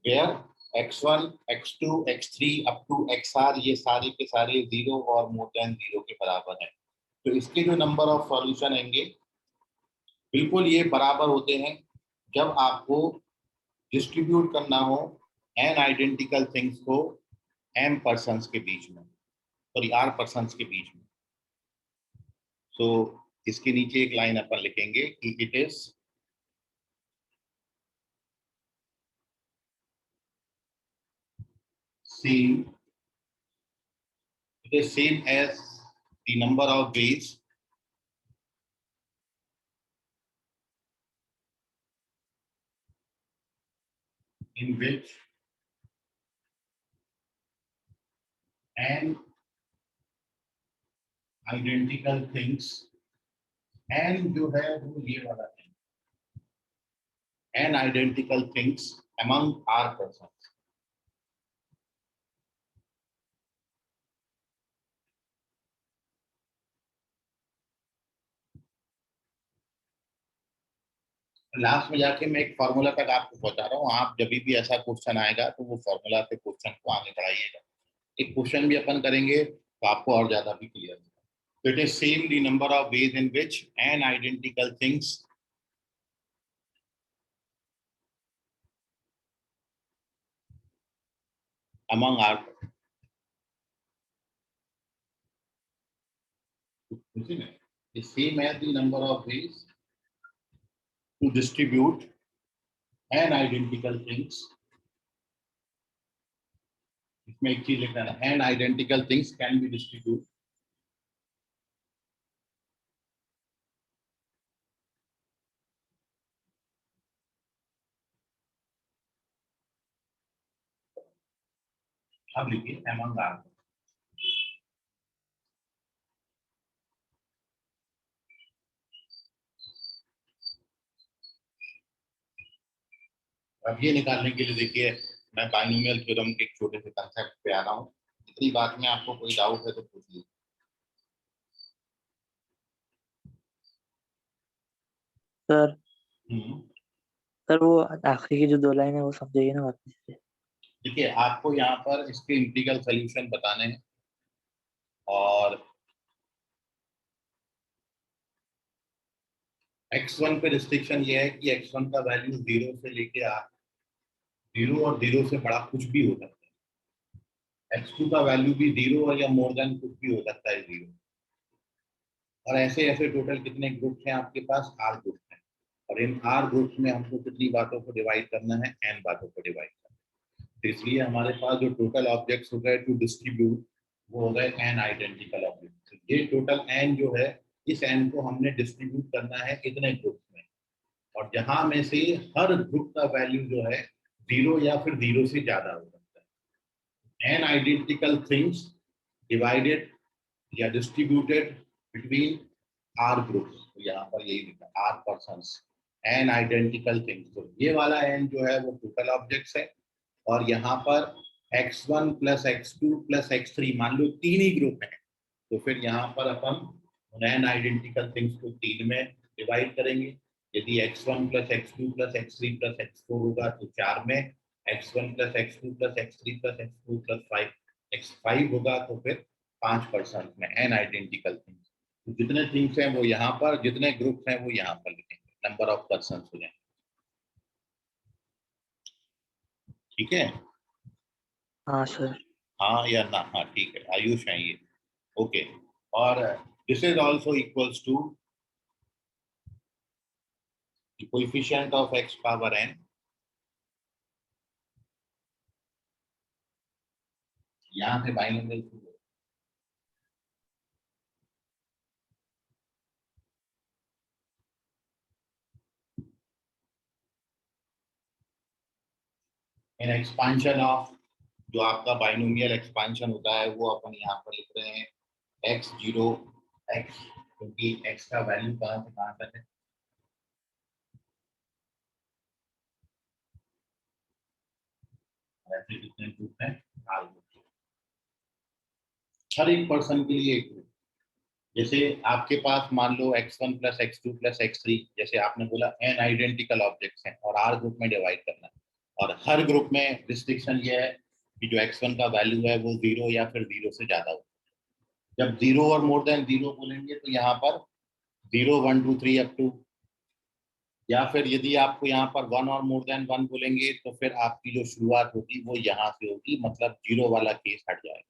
Speaker 3: where x1, x2, x3 up to xr ये सारे के सारे 0 और मोर देन 0 के बराबर है। तो इसके जो नंबर ऑफ सॉल्यूशन आएंगे बिल्कुल ये बराबर होते हैं जब आपको डिस्ट्रीब्यूट करना हो n आइडेंटिकल थिंग्स को m पर्सन्स के बीच में, सॉरी r पर्सन्स के बीच में। तो इसके नीचे एक लाइन अपन लिखेंगे कि it is same as the number of ways in which n identical things, n जो है वो ये वाला है, n identical things among r persons, last में जाके मैं एक फॉर्मूला तक आपको पहुंचा रहा हूँ। आप जब भी ऐसा क्वेश्चन आएगा तो वो फॉर्मूला से क्वेश्चन को आगे बढ़ाइएगा। एक क्वेश्चन भी अपन करेंगे तो आपको और ज्यादा भी क्लियर होगा। So it is same the number of ways in which n identical things among r is same as the number of ways to distribute n identical things. इसमें एक चीज लिखना है, n identical things can be distributed अब लिखिए among r। अब ये निकालने के लिए देखिए मैं बाइनोमियल थ्योरम के एक छोटे से कंसेप्ट पे आ रहा हूँ। इतनी बात में आपको कोई डाउट है तो पूछिए।
Speaker 6: सर सर वो आखिरी की जो 2 लाइन है वो समझाइए ना वापस से।
Speaker 3: देखिए आपको यहाँ पर इसके इंटीग्रल सॉल्यूशन बताने हैं, और x1 पे रिस्ट्रिक्शन ये है कि x1 का वैल्यू 0 से लेके r, 0 और 0 से बड़ा कुछ भी हो सकता है। x2 का वैल्यू भी 0 और या मोर देन कुछ भी हो सकता है 0। और ऐसे ऐसे टोटल कितने ग्रुप्स हैं आपके पास? r ग्रुप्स हैं, और इन r ग्रुप्स में हमको कितनी बातों को डिवाइड करना है? n बातों को डिवाइड करना है। तो इसलिए हमारे पास जो टोटल ऑब्जेक्ट्स हो गए टू डिस्ट्रीब्यूट वो हो गए n आइडेंटिकल ऑब्जेक्ट। ये टोटल n जो है, इस n को हमने डिस्ट्रीब्यूट करना है इतने ग्रुप्स में, और जहां में से हर ग्रुप का वैल्यू जो है 0 या फिर 0 से ज्यादा हो सकता है। n आइडेंटिकल थिंग्स डिवाइडेड या डिस्ट्रीब्यूटेड बिटवीन r ग्रुप्स। तो यहाँ पर यही लिखा r persons n identical things. तो ये वाला n जो है वो टोटल ऑब्जेक्ट्स है, और यहाँ पर x1 plus x2 plus x3 मान लो 3 ही ग्रुप है, तो फिर यहाँ पर अपन n आइडेंटिकल थिंग्स को 3 में डिवाइड करेंगे। यदि x1 plus x2 plus x3 plus x4 होगा तो 4 में, x1 plus x2 plus x3 plus x4 plus 5 होगा तो फिर 5% में n आइडेंटिकल थिंग्स। तो जितने थिंग्स हैं वो यहाँ पर, जितने ग्रुप्स हैं वो यहाँ पर लिखेंगे, नंबर ऑफ पर्सन्स हो जाएंगे। ठीक है?
Speaker 6: हाँ सर।
Speaker 3: हाँ या ना? हाँ ठीक है, आयुष है ये। ओके, और this is also equals to coefficient of x power n यहाँ से बाइनोमियल शुरू हो। इन एक्सपांशन ऑफ जो आपका बाइनोमियल एक्सपांशन होता है वो अपन यहाँ पर लिख रहे हैं x0 x, क्योंकि x का वैल्यू कहाँ से कहाँ तक है, ऐसे कितने ग्रुप हैं, 4 ग्रुप। हर एक पर्सन के लिए एक ग्रुप। जैसे आपके पास मान लो x1 plus x2 plus x3, जैसे आपने बोला n आइडेंटिकल ऑब्जेक्ट्स हैं और r ग्रुप में डिवाइड करना है, और हर ग्रुप में रिस्ट्रिक्शन ये है कि जो x1 का वैल्यू है वो 0 या फिर 0 से ज्यादा हो। जब 0 और मोर देन 0 बोलेंगे तो यहाँ पर 0 1 2 3 अप टू, या फिर यदि आपको यहाँ पर 1 और मोर देन 1 बोलेंगे तो फिर आपकी जो शुरुआत होगी वो यहाँ से होगी, मतलब 0 वाला केस हट जाएगा।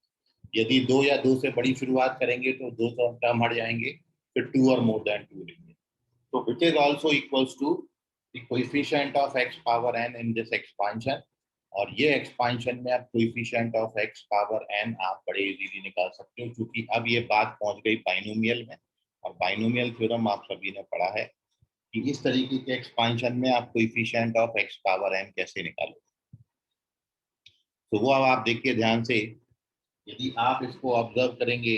Speaker 3: यदि 2 या 2 से बड़ी शुरुआत करेंगे तो 2 टर्म हट जाएंगे, फिर 2 और मोर देन 2 लेंगे। तो which is also equals to the coefficient of x power n in this expansion, और ये एक्सपांशन में आप coefficient of x power n आप बड़े इजीली निकाल सकते हो, क्योंकि अब ये बात पहुंच गई बाइनोमियल में, और बाइनोमियल थ्योरम आप सभी ने पढ़ा है कि इस तरीके के एक्सपांशन में आप coefficient of x power n कैसे निकालो। तो वो अब आप देखिए ध्यान से, यदि आप इसको ऑब्जर्व करेंगे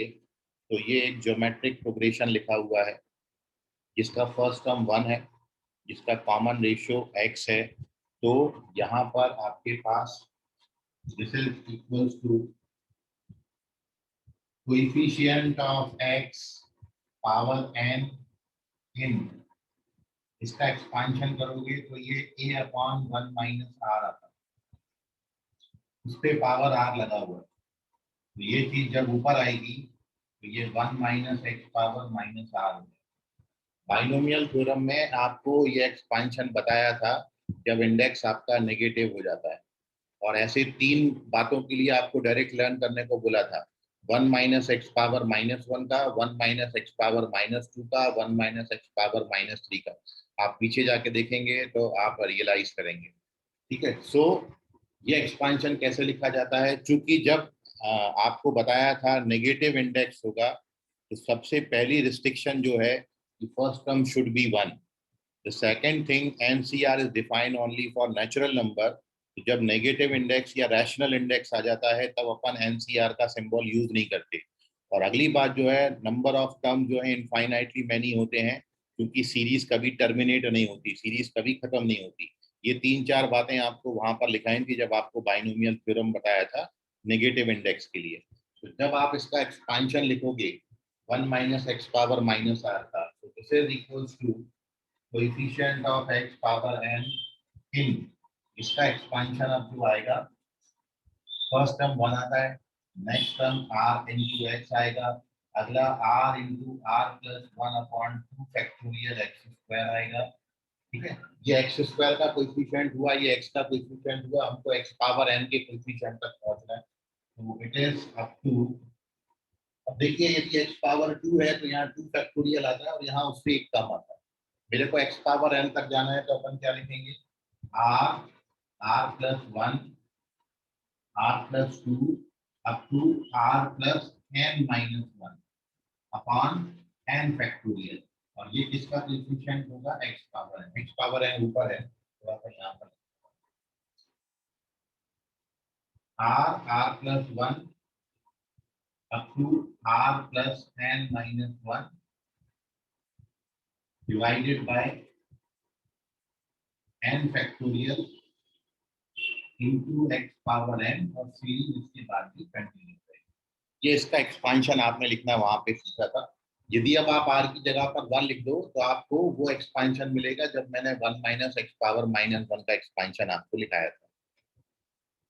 Speaker 3: तो ये एक ज्योमेट्रिक प्रोग्रेशन लिखा हुआ है, जिसका फर्स्ट टर्म 1 है, जिसका कॉमन रेशियो x है। तो यहाँ पर आपके पास this is equals to coefficient of x power n इन, इसका एक्सपांशन करोगे तो ये a अपॉन 1 माइनस r आता है, उस पे पावर r लगा हुआ है। तो ये चीज जब ऊपर आएगी तो ये 1 minus x power minus r हो जाएगा। बाइनोमियल थ्योरम में आपको ये एक्सपांशन बताया था जब इंडेक्स आपका नेगेटिव हो जाता है, और ऐसे 3 बातों के लिए आपको डायरेक्ट लर्न करने को बोला था, 1 माइनस एक्स पावर माइनस 1 का, 1 माइनस एक्स पावर माइनस 2 का, 1 माइनस एक्स पावर माइनस 3 का। आप पीछे जाके देखेंगे तो आप रियलाइज करेंगे। ठीक है, सो ये एक्सपांशन कैसे लिखा जाता है, चूंकि जब आपको बताया था नेगेटिव इंडेक्स होगा तो सबसे पहली रिस्ट्रिक्शन जो है, first term should be 1। The second thing, NCR is defined only for natural number. जब नेगेटिव इंडेक्स या रैशनल इंडेक्स आ जाता है तब अपन एनसीआर का सिंबल यूज नहीं करते। और अगली बात जो है, नंबर ऑफ टर्म जो है इनफाइनाइटली मैनी होते हैं, क्योंकि सीरीज कभी टर्मिनेट नहीं होती, सीरीज कभी खत्म नहीं होती। ये 3-4 बातें आपको वहां पर लिखाई थी जब आपको बाइनोमियल थ्योरम बताया था नेगेटिव इंडेक्स के लिए। तो जब आप इसका एक्सपांशन लिखोगे 1 minus x power minus r का, तो this is equals to coefficient of x power n इन, इसका एक्सपांशन अब जो आएगा, फर्स्ट टर्म 1 आता है, next term r into x आएगा, अगला r into r plus 1 upon 2 factorial x square आएगा। ठीक है, ये x स्क्वायर का कोएफिशिएंट हुआ, ये x का कोएफिशिएंट हुआ, हमको x पावर n के कोएफिशिएंट तक पहुंचना है। तो इट इज अप टू, अब देखिए यदि x पावर 2 है तो यहाँ 2 फैक्टोरियल आता है और यहाँ उससे एक कम आता है। मेरे को x पावर n तक जाना है तो अपन क्या लिखेंगे, r plus 1 r plus 2 up to r plus n minus 1 upon n factorial, और ये किसका कोएफिशिएंट होगा, x पावर n ऊपर है, थोड़ा सा यहाँ पर r plus 1 up to r plus n minus 1 divided by n factorial into x power n, और सीरीज इसके बाद भी कंटिन्यू करेंगे। ये इसका एक्सपांशन आपने लिखना वहां पे सीखा था। यदि अब आप r की जगह पर 1 लिख दो तो आपको वो एक्सपांशन मिलेगा जब मैंने 1 माइनस एक्स पावर माइनस 1 का एक्सपांशन आपको लिखाया था।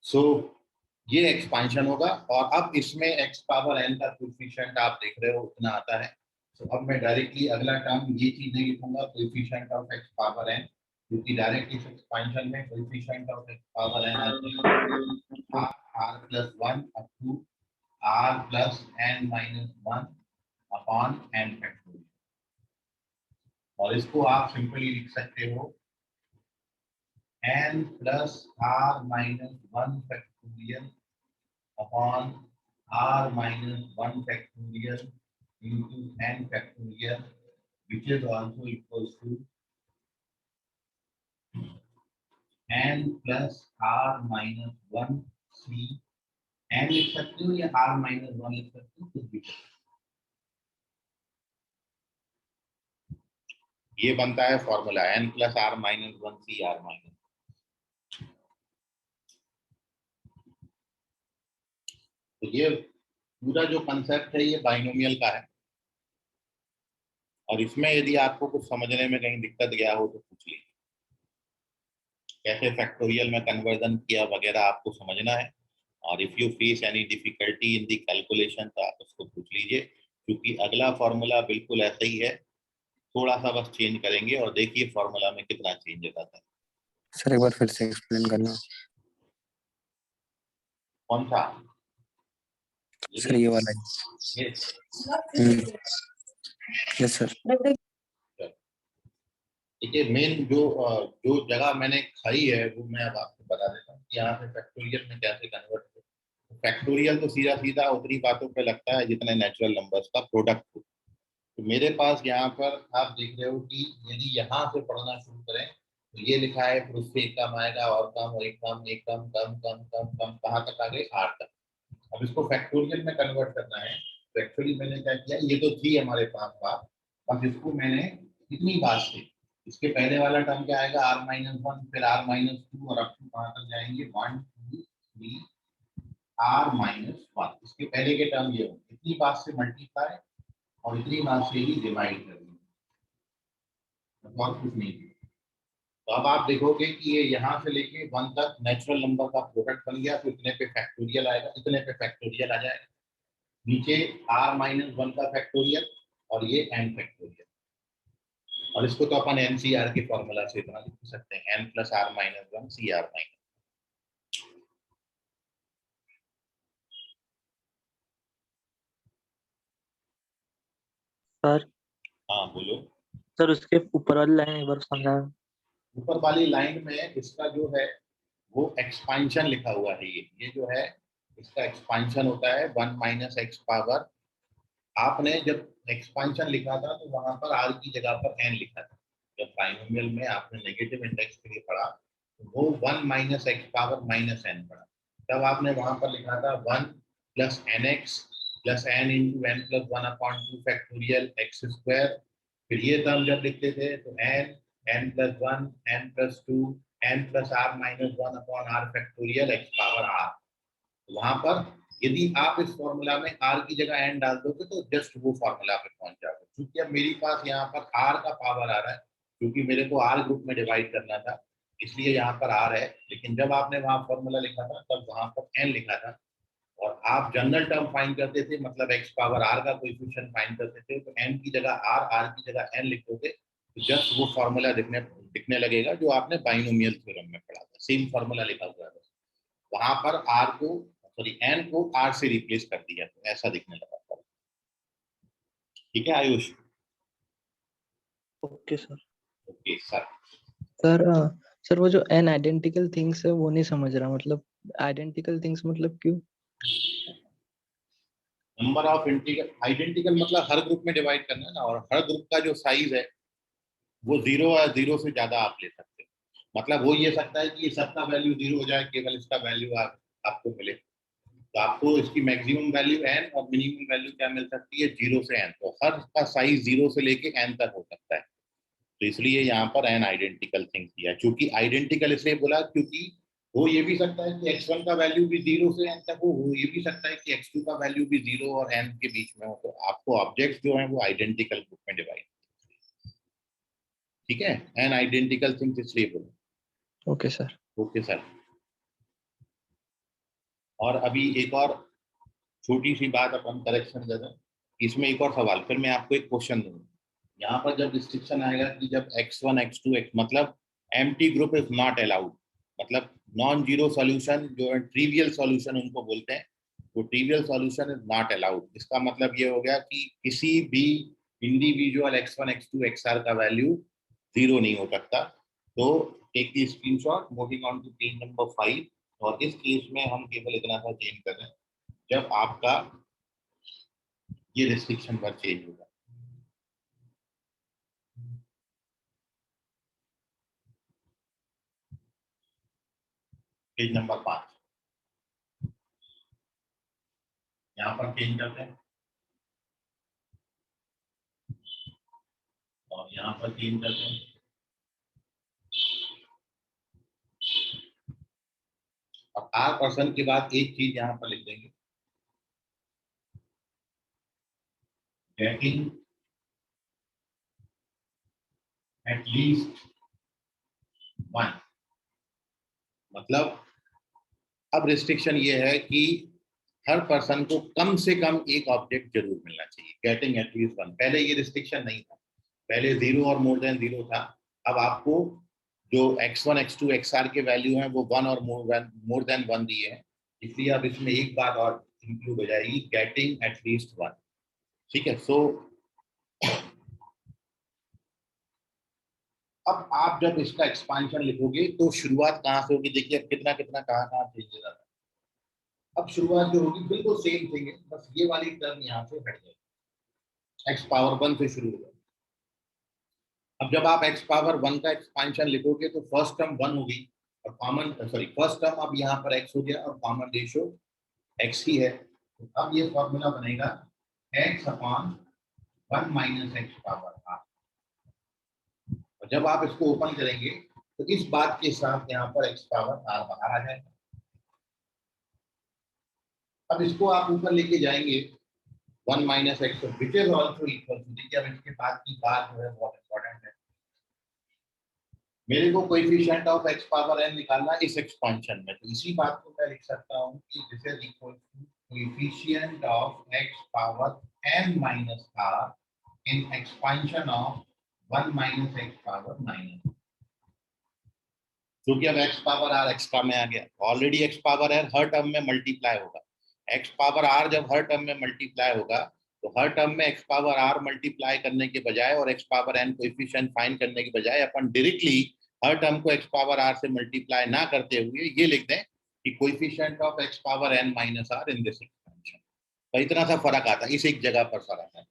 Speaker 3: सो ये एक्सपांशन होगा, और अब इसमें x पावर n का कोएफिशिएंट आप देख रहे हो उतना आता है। तो अब मैं डायरेक्टली अगला टर्म ये चीज नहीं लिखूंगा, coefficient of x power n, क्योंकि डायरेक्ट इस एक्सपांशन में coefficient of x power n r plus 1 up to r plus n minus 1 upon n factorial. और इसको आप सिंपली लिख सकते हो n plus r minus 1 factorial upon r minus 1 factorial into n factorial, which is also equals to n plus r minus 1 c, n लिख सकते हो या r minus 1 लिख सकते हो, कुछ भी। ये बनता है formula n plus r minus 1 c r minus। तो ये पूरा जो कंसेप्ट है ये बाइनोमियल का है, और इसमें यदि आपको कुछ समझने में कहीं दिक्कत गया हो तो पूछ लीजिए। कैसे फैक्टोरियल में कन्वर्जन किया वगैरह आपको समझना है, और if you face any difficulty in the calculation तो आप उसको पूछ लीजिए, क्योंकि अगला फॉर्मूला बिल्कुल ऐसा ही है, थोड़ा सा बस चेंज करेंगे और देखिए फॉर्मूला में कितना चेंज आता है।
Speaker 1: सर एक बार फिर से एक्सप्लेन करना।
Speaker 3: कौन सा?
Speaker 1: सर ये वाला
Speaker 3: ये
Speaker 1: यस सर।
Speaker 3: देखिए मेन जो जगह मैंने खाई है वो मैं अब आपको बता देता हूँ कि यहाँ से फैक्टोरियल में कैसे कन्वर्ट हो। फैक्टोरियल तो सीधा सीधा उतनी बातों पे लगता है जितने नेचुरल नंबर्स का प्रोडक्ट हो। तो मेरे पास यहाँ पर आप देख रहे हो कि यदि यहाँ से पढ़ना शुरू करें तो ये लिखा है, फिर उससे एक कम आएगा और कम और एक कम, एक कम कम कम कम कम, कहाँ तक आ गए? 8 तक। अब इसको फैक्टोरियल में कन्वर्ट करना है तो एक्चुअली मैंने क्या किया, ये तो थी हमारे पास बात, बस इसको मैंने इतनी बात से, इसके पहले वाला टर्म क्या आएगा? r माइनस 1, फिर r माइनस 2 और अब कहाँ तक जाएंगे? 1 2 3 r माइनस 1। इसके पहले के टर्म ये हो, इतनी बात से मल्टीप्लाई और इतनी बात से ही डिवाइड कर देंगे, और कुछ नहीं। तो अब आप देखोगे कि ये यहाँ से लेके 1 तक नेचुरल नंबर का प्रोडक्ट बन गया, तो इतने पे फैक्टोरियल आएगा, इतने पे फैक्टोरियल आ जाएगा, नीचे r माइनस 1 का फैक्टोरियल और ये n फैक्टोरियल। और इसको तो अपन NCR के फॉर्मूला से इतना लिख सकते हैं, n plus r minus 1 CR minus.
Speaker 6: Sir
Speaker 3: हाँ बोलो।
Speaker 6: सर उसके ऊपर वाली लाइन एक बार समझाया।
Speaker 3: ऊपर वाली लाइन में इसका जो है वो एक्सपांशन लिखा हुआ है, ये जो है इसका एक्सपांशन होता है 1 माइनस एक्स पावर। आपने जब एक्सपांशन लिखा था तो वहां पर r की जगह पर n लिखा था। जब बाइनोमियल में आपने नेगेटिव इंडेक्स के लिए पढ़ा तो वो 1 minus x power minus n पढ़ा, तब आपने वहां पर लिखा था 1 plus n x plus n into n plus 1 upon 2 factorial x square. फिर ये टर्म जब लिखते थे तो n plus 1 n plus 2 n plus r minus 1 upon r factorial x power r। वहां पर यदि आप इस फॉर्मूला में r की जगह n डाल दोगे तो जस्ट वो फॉर्मूला पे पहुंच जाओगे। क्योंकि अब मेरे पास यहाँ पर r का पावर आ रहा है, क्योंकि मेरे को r ग्रुप में डिवाइड करना था, इसलिए यहाँ पर r है। लेकिन जब आपने वहां फॉर्मूला लिखा था तब वहां पर n लिखा था, और आप जनरल टर्म फाइंड करते थे, मतलब x पावर r का कोएफिशिएंट फाइंड करते थे, तो n की जगह r की जगह n लिख दोगे तो जस्ट वो फॉर्मूला दिखने लगेगा जो आपने बाइनोमियल थ्योरम में पढ़ा था। सेम फॉर्मूला लिखा हुआ है, वहां पर r को n को r से रिप्लेस कर दिया तो ऐसा दिखने लगा। ठीक है Ayush?
Speaker 6: Okay sir.
Speaker 3: Okay sir.
Speaker 4: Sir वो जो n आइडेंटिकल थिंग्स है वो नहीं समझ रहा, मतलब आइडेंटिकल थिंग्स मतलब क्यों?
Speaker 3: नंबर ऑफ आइडेंटिकल मतलब हर ग्रुप में डिवाइड करना है ना, और हर ग्रुप का जो साइज है वो 0 या 0 से ज्यादा आप ले सकते हो। मतलब हो ये सकता है कि सबका वैल्यू 0 हो जाए, केवल इसका वैल्यू आपको मिले, तो आपको इसकी मैक्सिमम वैल्यू n और मिनिमम वैल्यू क्या मिल सकती है? 0 से n। तो हर का साइज 0 से लेके n तक हो सकता है, तो इसलिए यहाँ पर n आइडेंटिकल थिंग्स दिया है। क्योंकि आइडेंटिकल इसलिए बोला क्योंकि हो ये भी सकता है कि x1 का वैल्यू भी 0 से n तक हो ये भी सकता है कि x2 का वैल्यू भी 0 और n के बीच में हो। तो आपको ऑब्जेक्ट्स जो हैं वो आइडेंटिकल ग्रुप में डिवाइड। ठीक है, n आइडेंटिकल थिंग्स इसलिए बोला।
Speaker 4: Okay sir.
Speaker 3: Okay sir. और अभी एक और छोटी सी बात अपन करेक्शन कर दें, इसमें एक और सवाल, फिर मैं आपको एक क्वेश्चन दूंगा। यहाँ पर जब रिस्ट्रिक्शन आएगा कि जब x1 x2 x मतलब empty group is not allowed, मतलब नॉन जीरो सॉल्यूशन जो है ट्रिवियल सॉल्यूशन उनको बोलते हैं, वो trivial solution is not allowed. इसका मतलब ये हो गया कि किसी भी इंडिविजुअल x1 x2 xr का वैल्यू 0 नहीं हो सकता। तो take the screenshot, moving on to page number 5। और इस केस में हम केवल इतना सा चेंज कर रहे हैं, जब आपका ये रिस्ट्रिक्शन पर चेंज होगा। पेज नंबर 5 यहाँ पर चेंज करते हैं और यहाँ पर चेंज करते हैं। और R% के बाद एक चीज यहाँ पर लिख देंगे, getting at least one। मतलब अब रिस्ट्रिक्शन ये है कि हर पर्सन को कम से कम एक ऑब्जेक्ट जरूर मिलना चाहिए, गेटिंग एट लीस्ट वन। पहले ये रिस्ट्रिक्शन नहीं था, पहले 0 और मोर देन 0 था। अब आपको जो x1 x2 xr के वैल्यू हैं वो 1 और मोर देन 1 दिए हैं, इसलिए अब इसमें एक बात और इंक्लूड हो जाएगी, गेटिंग एट लीस्ट वन। ठीक है। सो अब आप जब इसका एक्सपांशन लिखोगे तो शुरुआत कहाँ से होगी? देखिए अब कितना कितना कहाँ कहाँ चेंज आता है। अब शुरुआत जो होगी बिल्कुल सेम थिंग है, बस ये वाली टर्म यहाँ से हट जाएगी, x पावर 1 से शुरू होगा। अब जब आप x पावर 1 का एक्सपांशन लिखोगे तो फर्स्ट टर्म 1 होगी और कॉमन फर्स्ट टर्म अब यहाँ पर x हो गया और कॉमन रेशियो x ही है। तो अब ये फॉर्मूला बनेगा x upon 1 minus x power r। और जब आप इसको ओपन करेंगे तो इस बात के साथ यहाँ पर x पावर r बाहर आ जाएगा। अब इसको आप ऊपर लेके जाएंगे 1 minus x which is also equal to, देखिए अब इसके बाद की बात जो है बहुत इंपॉर्टेंट है। मेरे को coefficient of x power n निकालना इस एक्सपेंशन में, तो इसी बात को मैं लिख सकता हूँ कि this is equal to coefficient of x power n minus r in expansion of 1 minus x power minus, क्योंकि अब x पावर r एक्स्ट्रा में आ गया। ऑलरेडी x पावर r हर टर्म में मल्टीप्लाई होगा। x पावर r जब हर टर्म में मल्टीप्लाई होगा तो हर टर्म में x पावर r मल्टीप्लाई करने के बजाय और x power n coefficient find करने के बजाय अपन डायरेक्टली हर टर्म को x पावर r से मल्टीप्लाई ना करते हुए ये लिख दें कि coefficient of x power n minus r in this expansion. तो इतना सा फर्क आता है, इस एक जगह पर फर्क है।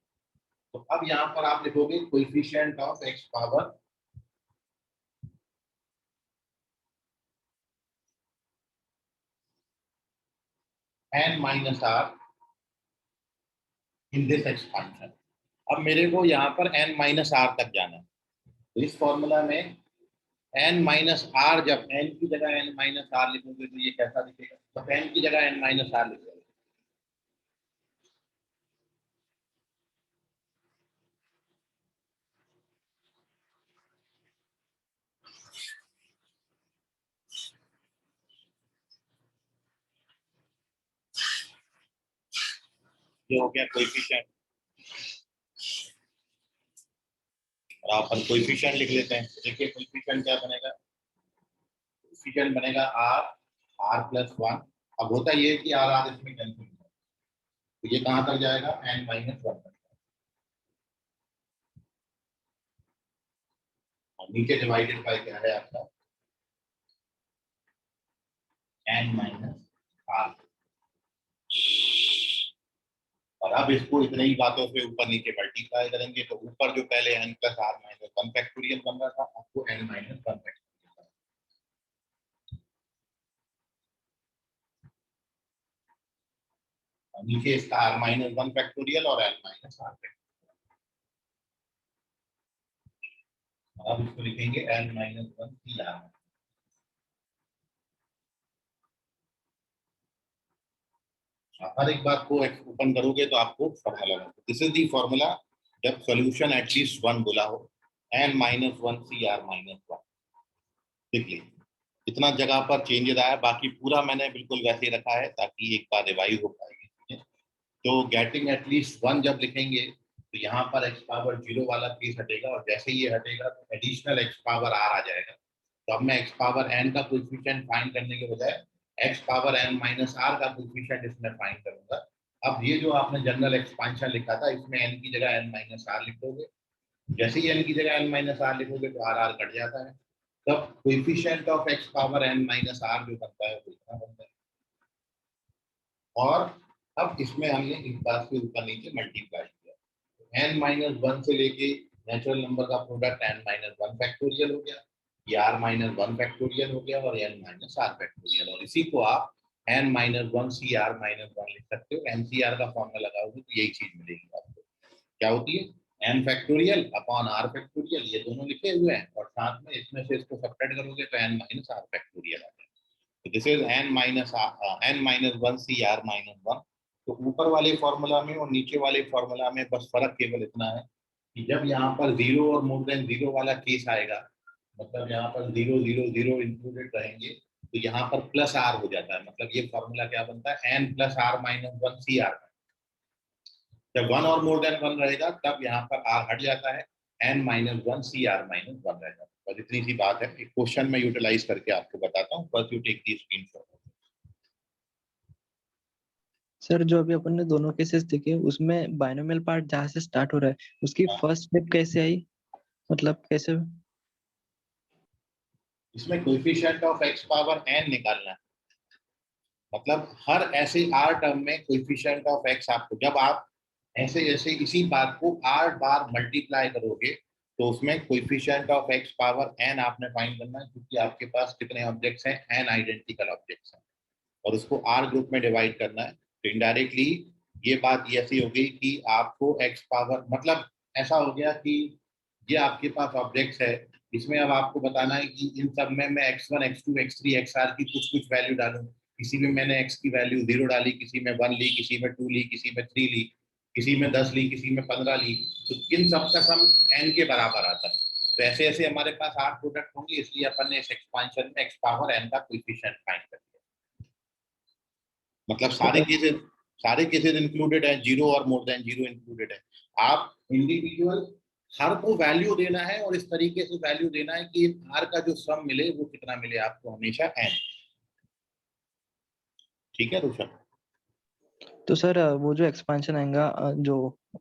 Speaker 3: तो अब यहाँ पर आप लिखोगे coefficient of x power n minus r in this expansion. अब मेरे को यहाँ पर n माइनस r तक जाना है, तो इस फॉर्मूला में n माइनस r, जब n की जगह n माइनस r लिखोगे तो ये कैसा दिखेगा? तो n की जगह n माइनस r लिख दोगे। ये हो गया कोएफिशिएंट, और आप कोएफिशिएंट लिख लेते हैं। देखिए कोएफिशिएंट क्या बनेगा? कोएफिशिएंट बनेगा r प्लस 1। अब होता ये है कि r इसमें कैंसिल हो जाएगा, तो ये कहाँ तक जाएगा? n माइनस 1 तक। और नीचे डिवाइडेड बाय क्या है आपका? n minus r। और अब इसको इतने ही बातों से ऊपर नीचे मल्टीप्लाई करेंगे तो ऊपर जो पहले n plus r minus 1 factorial बन रहा था, आपको n माइनस 1 फैक्टोरियल। नीचे इसका r माइनस 1 फैक्टोरियल और n माइनस r फैक्टोरियल। अब इसको लिखेंगे n माइनस 1 CR। हर एक बात को ओपन करोगे तो आपको फॉर्मूला मिलेगा। दिस इज दी फॉर्मूला जब सॉल्यूशन एटलीस्ट 1 बोला हो, n माइनस 1 CR माइनस 1। देख लीजिए इतना जगह पर चेंजेस आया, बाकी पूरा मैंने बिल्कुल वैसे ही रखा है ताकि एक बार रिवाइज हो पाएगी। तो गेटिंग एटलीस्ट 1 जब लिखेंगे तो यहाँ पर x पावर 0 वाला केस हटेगा, और जैसे ही ये हटेगा तो एडिशनल x पावर r आ जाएगा। तो अब मैं x पावर n का कोएफिशिएंट फाइंड करने के बजाय x power n minus r का कोएफिशिएंट इसमें फाइंड करूंगा। अब ये जो आपने जनरल एक्सपांशन लिखा था, इसमें n की जगह n-r लिखोगे। जैसे ही n की जगह n-r लिखोगे तो r कट जाता है, तब coefficient of x power n-r जो बनता है वो इतना बनता है। और अब इसमें हमने इस बात के ऊपर नीचे मल्टीप्लाई किया, n-1 से लेके नेचुरल नंबर का प्रोडक्ट n-1 फैक्टोरियल हो गया, ये r-1 फैक्टोरियल हो गया और n-r फैक्टोरियल, और इसी को आप n-1 cr-1 लिख सकते हो। ncr का फॉर्मूला लगाओगे तो यही चीज मिलेगी आपको। क्या होती है? n factorial upon r factorial, ये दोनों लिखे हुए हैं, और साथ में इसमें से इसको सब्ट्रैक्ट करोगे तो n-r फैक्टोरियल आ जाएगा। तो दिस इज n-1 cr-1। तो ऊपर वाले फॉर्मूला में और नीचे वाले फॉर्मूला में बस फर्क केवल इतना है कि जब यहाँ पर 0 और मोर देन 0 वाला केस आएगा, मतलब यहाँ पर 0 0 0 इंक्लूडेड रहेंगे, तो यहाँ पर प्लस r हो जाता है। मतलब ये फॉर्मूला क्या बनता है? n + r-1 cr। जब 1 और मोर देन 1 रहेगा तब यहाँ पर r हट जाता है, n-1 cr-1 रह जाता है। बस इतनी सी बात है। एक क्वेश्चन में यूटिलाइज करके आपको बताता हूँ, first you take the screenshot.
Speaker 4: Sir जो अभी अपन ने दोनों केसेस देखे उसमें बायनोमियल पार्ट जहाँ से स्टार्ट हो रहा है उसकी फर्स्ट स्टेप कैसे आई, मतलब कैसे?
Speaker 3: इसमें coefficient of x power n निकालना है। मतलब हर ऐसे r टर्म में कोएफिशिएंट ऑफ x आपको, जब आप ऐसे ऐसे इसी बात को r बार मल्टीप्लाई करोगे तो उसमें coefficient of x power n आपने फाइंड करना है, क्योंकि आपके पास कितने ऑब्जेक्ट्स हैं? n आइडेंटिकल ऑब्जेक्ट्स हैं, और उसको r ग्रुप में डिवाइड करना है। तो इनडायरेक्टली ये बात ऐसी हो गई कि आपको x पावर, मतलब ऐसा हो गया कि ये आपके पास ऑब्जेक्ट्स है, इसमें अब आपको बताना है कि इन सब में मैं x1 x2 x3 xr की कुछ कुछ वैल्यू डालूं। किसी में मैंने x की वैल्यू 0 डाली, किसी में 1 ली, किसी में 2 ली, किसी में 3 ली, किसी में 10 ली, किसी में 15 ली, तो इन सब का सम n के बराबर आता है। तो ऐसे ऐसे हमारे पास 8 प्रोडक्ट होंगे, इसलिए अपन ने इस एक्सपांशन में x पावर n का कोएफिशिएंट फाइंड कर लिया। मतलब सारे केसेस इंक्लूडेड है, 0 और मोर देन 0 इंक्लूडेड है। आप इंडिविजुअल हर को वैल्यू देना है और इस तरीके से वैल्यू देना है कि r का जो सम मिले वो कितना मिले आपको, हमेशा n। ठीक है रोशन?
Speaker 4: तो सर वो जो एक्सपांशन आएगा जो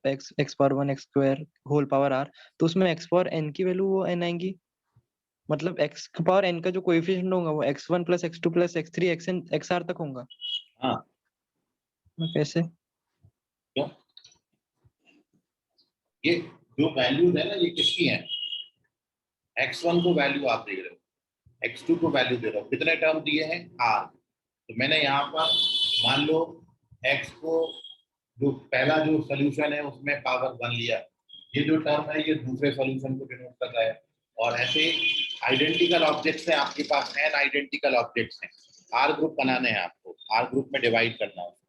Speaker 4: x power 1 x square whole power r, तो उसमें x पावर n की वैल्यू वो n आएंगी, मतलब x पावर n का जो कोएफिशिएंट होगा वो x1 + x2 + x3 xn xr तक होगा।
Speaker 3: हाँ।
Speaker 4: कैसे?
Speaker 3: क्यों? ये जो वैल्यूज है ना, ये किसकी हैं? x1 को वैल्यू आप दे रहे हो, x2 को वैल्यू दे रहे हो, कितने टर्म दिए हैं? r। तो मैंने यहाँ पर मान लो x को, जो पहला जो सोल्यूशन है उसमें पावर 1 लिया, ये जो टर्म है ये दूसरे सोल्यूशन को डिनोट कर रहा है, और ऐसे आइडेंटिकल ऑब्जेक्ट्स हैं आपके पास, n आइडेंटिकल ऑब्जेक्ट्स हैं, r ग्रुप बनाने हैं आपको, r ग्रुप में डिवाइड करना है उसको।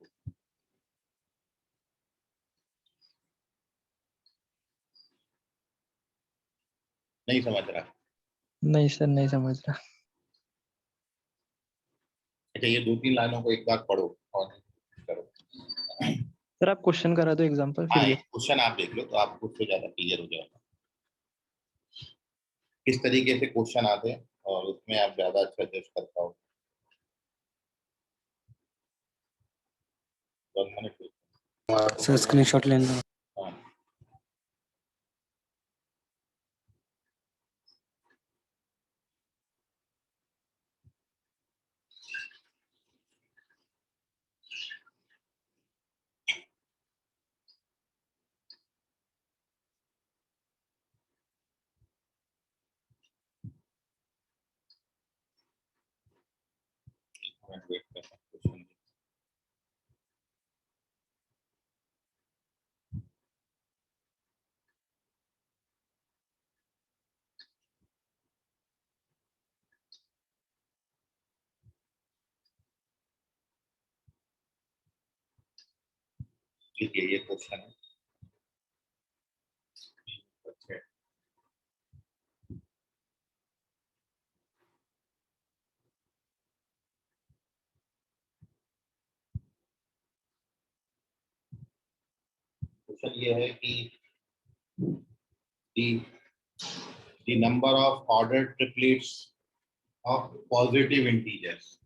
Speaker 3: नहीं समझ रहा?
Speaker 4: नहीं सर, नहीं समझ रहा।
Speaker 3: अच्छा, ये 2-3 लाइनों को एक बार पढ़ो और करो।
Speaker 4: सर आप क्वेश्चन करा दो एग्जांपल, फिर देख।
Speaker 3: क्वेश्चन आप देख लो तो आपको उससे ज्यादा क्लियर हो जाएगा किस तरीके से क्वेश्चन आते हैं, और उसमें आप ज्यादा अच्छा जज कर पाओ। 1 मिनट
Speaker 1: सर स्क्रीनशॉट लेना।
Speaker 3: हाँ। वेट करना क्वेश्चन। ठीक है, ये क्वेश्चन है। अच्छा, क्वेश्चन ये है कि the number of ordered triplets of positive integers.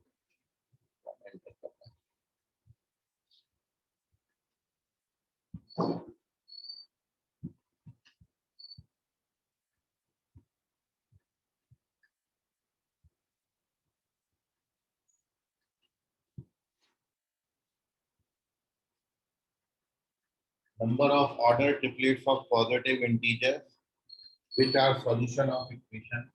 Speaker 3: Number of ordered triplets of positive integers which are solution of equation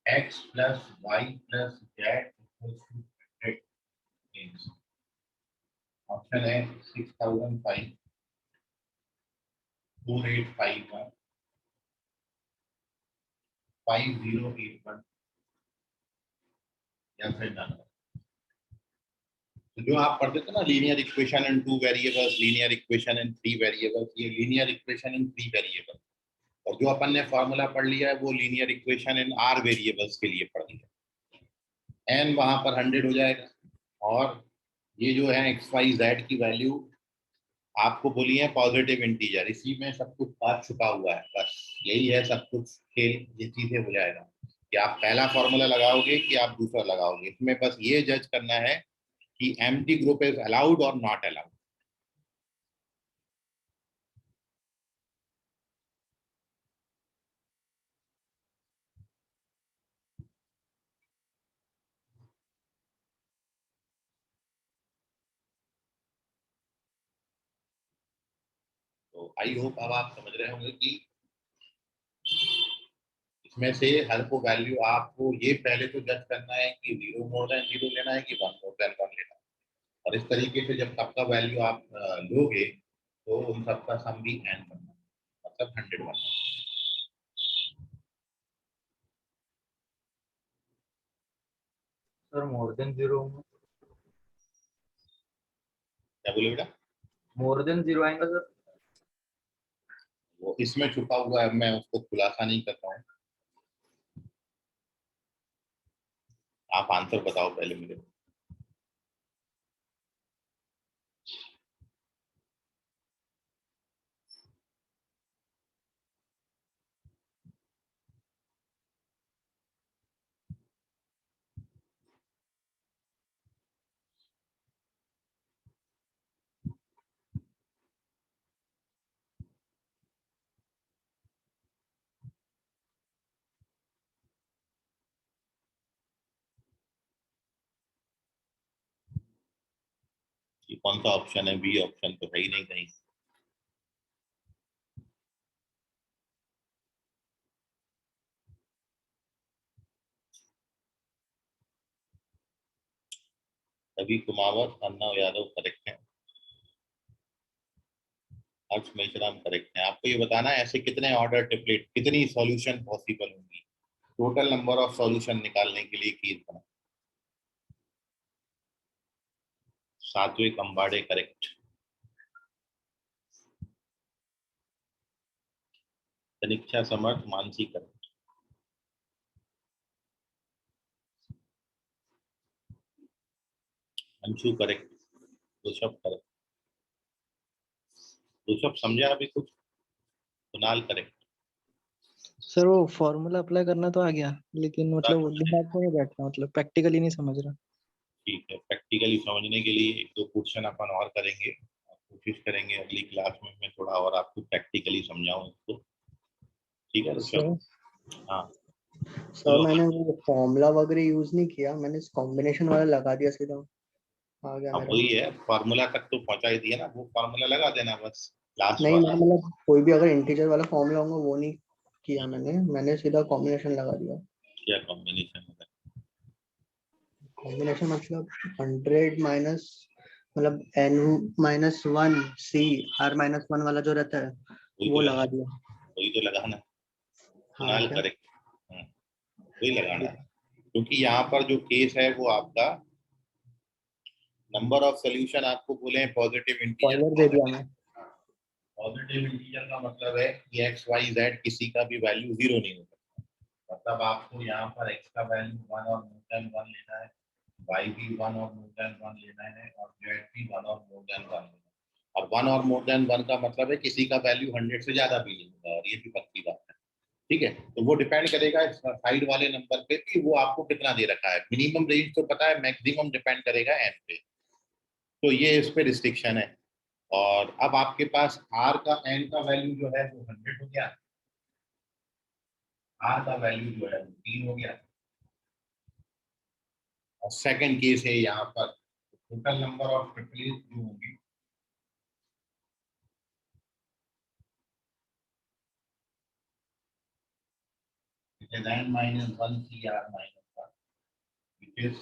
Speaker 3: x plus y plus z equals to 100 means option A 6005 4851 5081 या फिर none. तो जो आप पढ़ते थे ना linear equation in 2 variables, linear equation in 3 variables, ये linear equation in 3 variables, और जो अपन ने फॉर्मूला पढ़ लिया है वो linear equation in r variables के लिए पढ़ लिया। n वहां पर 100 हो जाएगा, और ये जो है एक्स वाई जेड की वैल्यू आपको बोली है पॉजिटिव इंटीजर, इसी में सब कुछ बात छुपा हुआ है, बस यही है सब कुछ खेल, ये चीजें हो जाएगा कि आप पहला फॉर्मूला लगाओगे कि आप दूसरा लगाओगे। इसमें बस ये जज करना है कि एम्प्टी ग्रुप इज अलाउड और नॉट अलाउड। तो आई होप अब आप समझ रहे होंगे कि इसमें से हर को वैल्यू आपको ये पहले तो जज करना है कि 0 मोर देन 0 लेना है कि 1 मोर देन 1 लेना है, और इस तरीके से जब सबका वैल्यू आप लोगे तो उन सबका सम भी n बनना, मतलब 100 बनना।
Speaker 5: सर मोर देन 0,
Speaker 3: क्या बोले बेटा?
Speaker 5: मोर देन 0 आएगा सर।
Speaker 3: वो इसमें छुपा हुआ है, मैं उसको खुलासा नहीं करता हूँ। आप आंसर बताओ पहले मुझे। ये कौन सा ऑप्शन है? बी ऑप्शन तो है ही नहीं कहीं। रवि कुमावत, अन्ना यादव करेक्ट है, हर्ष मेश्राम करेक्ट है। आपको ये बताना है ऐसे कितने ऑर्डर ट्रिपलेट, कितनी सॉल्यूशन पॉसिबल होंगी, टोटल नंबर ऑफ सॉल्यूशन निकालने के लिए कीज बना। Satvik Ambade correct, Saniksha Samarth, Mansi correct, Anshu correct, Rishabh correct, Rishabh समझा अभी कुछ? कुणाल करेक्ट।
Speaker 4: सर वो फॉर्मूला अप्लाई करना तो आ गया, लेकिन मतलब वो दिमाग में नहीं बैठ रहा, मतलब प्रैक्टिकली नहीं समझ रहा।
Speaker 3: ठीक है, प्रैक्टिकली समझने के लिए 1-2 क्वेश्चन अपन और करेंगे, कोशिश करेंगे अगली क्लास में मैं थोड़ा और आपको प्रैक्टिकली समझाऊं इसको। ठीक है ऋषभ? हाँ
Speaker 1: सर मैंने वो फॉर्मूला वगैरह यूज नहीं किया, मैंने कॉम्बिनेशन वाला लगा दिया सीधा, आ गया
Speaker 3: अब
Speaker 1: मेरा।
Speaker 3: वही है, फार्मूला तक तो पहुंचा ही दिया ना, वो फार्मूला लगा देना बस लास्ट
Speaker 1: नहीं
Speaker 3: वाला।
Speaker 1: मतलब कोई भी अगर इंटीजर वाला फॉर्मूला होगा वो नहीं किया मैंने सीधा कॉम्बिनेशन लगा दिया।
Speaker 3: क्या कॉम्बिनेशन है?
Speaker 1: कॉम्बिनेशन मतलब 100 माइनस मतलब n-1 c r-1 वाला जो रहता है वो लगा दिया।
Speaker 3: वही तो लगाना।
Speaker 1: हाँ
Speaker 3: कुणाल
Speaker 1: क्या?
Speaker 3: करेक्ट, वही लगाना है, क्योंकि यहाँ पर जो केस है वो आपका नंबर ऑफ सोल्यूशन आपको बोले हैं पॉजिटिव
Speaker 1: पॉइलर
Speaker 3: इंटीजर।
Speaker 1: दे दिया मैं।
Speaker 3: पॉजिटिव इंटीजर का मतलब है कि एक्स वाई जेड किसी का भी वैल्यू 0 नहीं हो सकता, मतलब आपको यहाँ पर एक्स का वैल्यू 1 और मोर देन 1 लेना है, वाई भी 1 और मोर देन 1 लेना है, और जेड भी 1 और मोर देन 1 लेना है। और 1 और मोर देन 1 का मतलब है किसी का वैल्यू 100 से ज्यादा भी नहीं होगा, और ये भी पक्की बात है। ठीक है, तो वो डिपेंड करेगा साइड वाले नंबर पे कि वो आपको कितना दे रखा है। मिनिमम रेंज तो पता है, मैक्सिमम डिपेंड करेगा n पे। तो ये इस पे रिस्ट्रिक्शन है। और अब आपके पास r का n का वैल्यू जो है वो 100 हो गया, r का वैल्यू जो है वो 3 हो गया। और सेकंड केस है यहाँ पर टोटल नंबर ऑफ ट्रिपलेट जो होंगी n minus 1 CR minus 1, which is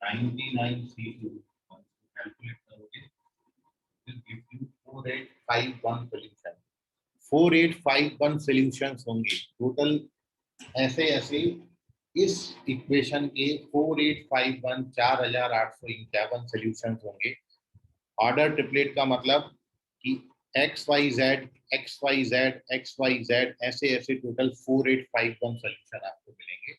Speaker 3: 99 C2 calculate करोगे, will give you 4851 solution। 4851 solutions होंगे टोटल। ऐसे ऐसे इस इक्वेशन के 4851 4851 सॉल्यूशंस होंगे। ऑर्डर ट्रिपलेट का मतलब कि XYZ XYZ XYZ ऐसे ऐसे टोटल 4851 सॉल्यूशन आपको मिलेंगे।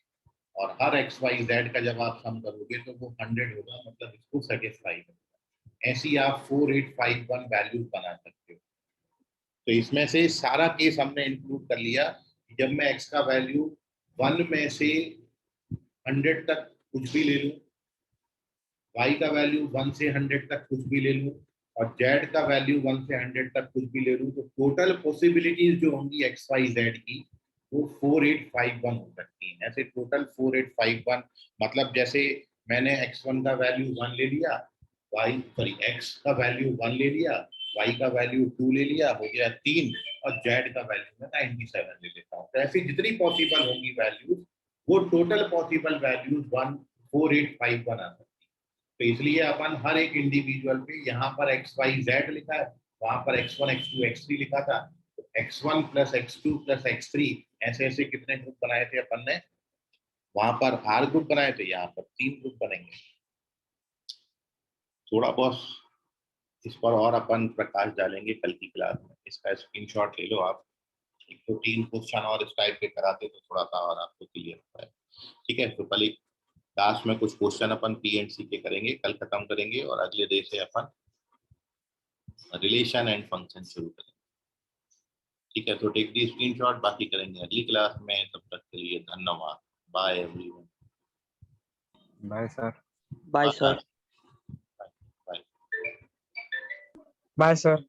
Speaker 3: और हर XYZ का जब आप सम करोगे तो वो 100 होगा, मतलब इसको सेटिस्फाई करेगा। ऐसी आप 4851 वैल्यूज बना सकते हो। तो इसमें से सारा केस हमने इंक्लूड कर लिया। जब मैं x का वैल्यू 1 में से 100 तक कुछ भी ले लूं, y का वैल्यू 1 से 100 तक कुछ भी ले लूं, और z का वैल्यू 1 से 100 तक कुछ भी ले लूं, तो टोटल पॉसिबिलिटीज जो होंगी XYZ की वो 4851 हो सकती हैं। ऐसे टोटल 4851, मतलब जैसे मैंने x1 का वैल्यू 1 ले लिया, x का वैल्यू 1 ले लिया, y का वैल्यू 2 ले लिया, हो गया 3, और z का वैल्यू मैं 97 ले लेता हूँ। तो ऐसी जितनी पॉसिबल होंगी वैल्यूज, वो टोटल पॉसिबल वैल्यूज 4851 आ सकती है। तो इसलिए अपन हर एक इंडिविजुअल पे यहाँ पर XYZ लिखा है, वहां पर X1 X2 X3 लिखा था। तो X1 plus X2 plus X3 ऐसे ऐसे कितने ग्रुप बनाए थे अपन ने, वहां पर R ग्रुप बनाए थे, यहाँ पर 3 ग्रुप बनेंगे। थोड़ा बहुत इस पर और अपन प्रकाश डालेंगे कल की क्लास में। इसका स्क्रीनशॉट ले लो आप। 1 तो 3 क्वेश्चन और इस टाइप के कराते तो थोड़ा सा और आपको क्लियर होता है। ठीक है, तो कल एक लास्ट में कुछ क्वेश्चन अपन P&C के करेंगे, कल खत्म करेंगे, और अगले डे से अपन रिलेशन एंड फंक्शन शुरू करेंगे। ठीक है, तो टेक दी स्क्रीनशॉट, बाकी करेंगे अगली क्लास में। तब तक के लिए धन्यवाद। Bye everyone.
Speaker 5: Bye sir.
Speaker 6: Bye sir.
Speaker 3: Bye.
Speaker 7: Bye sir.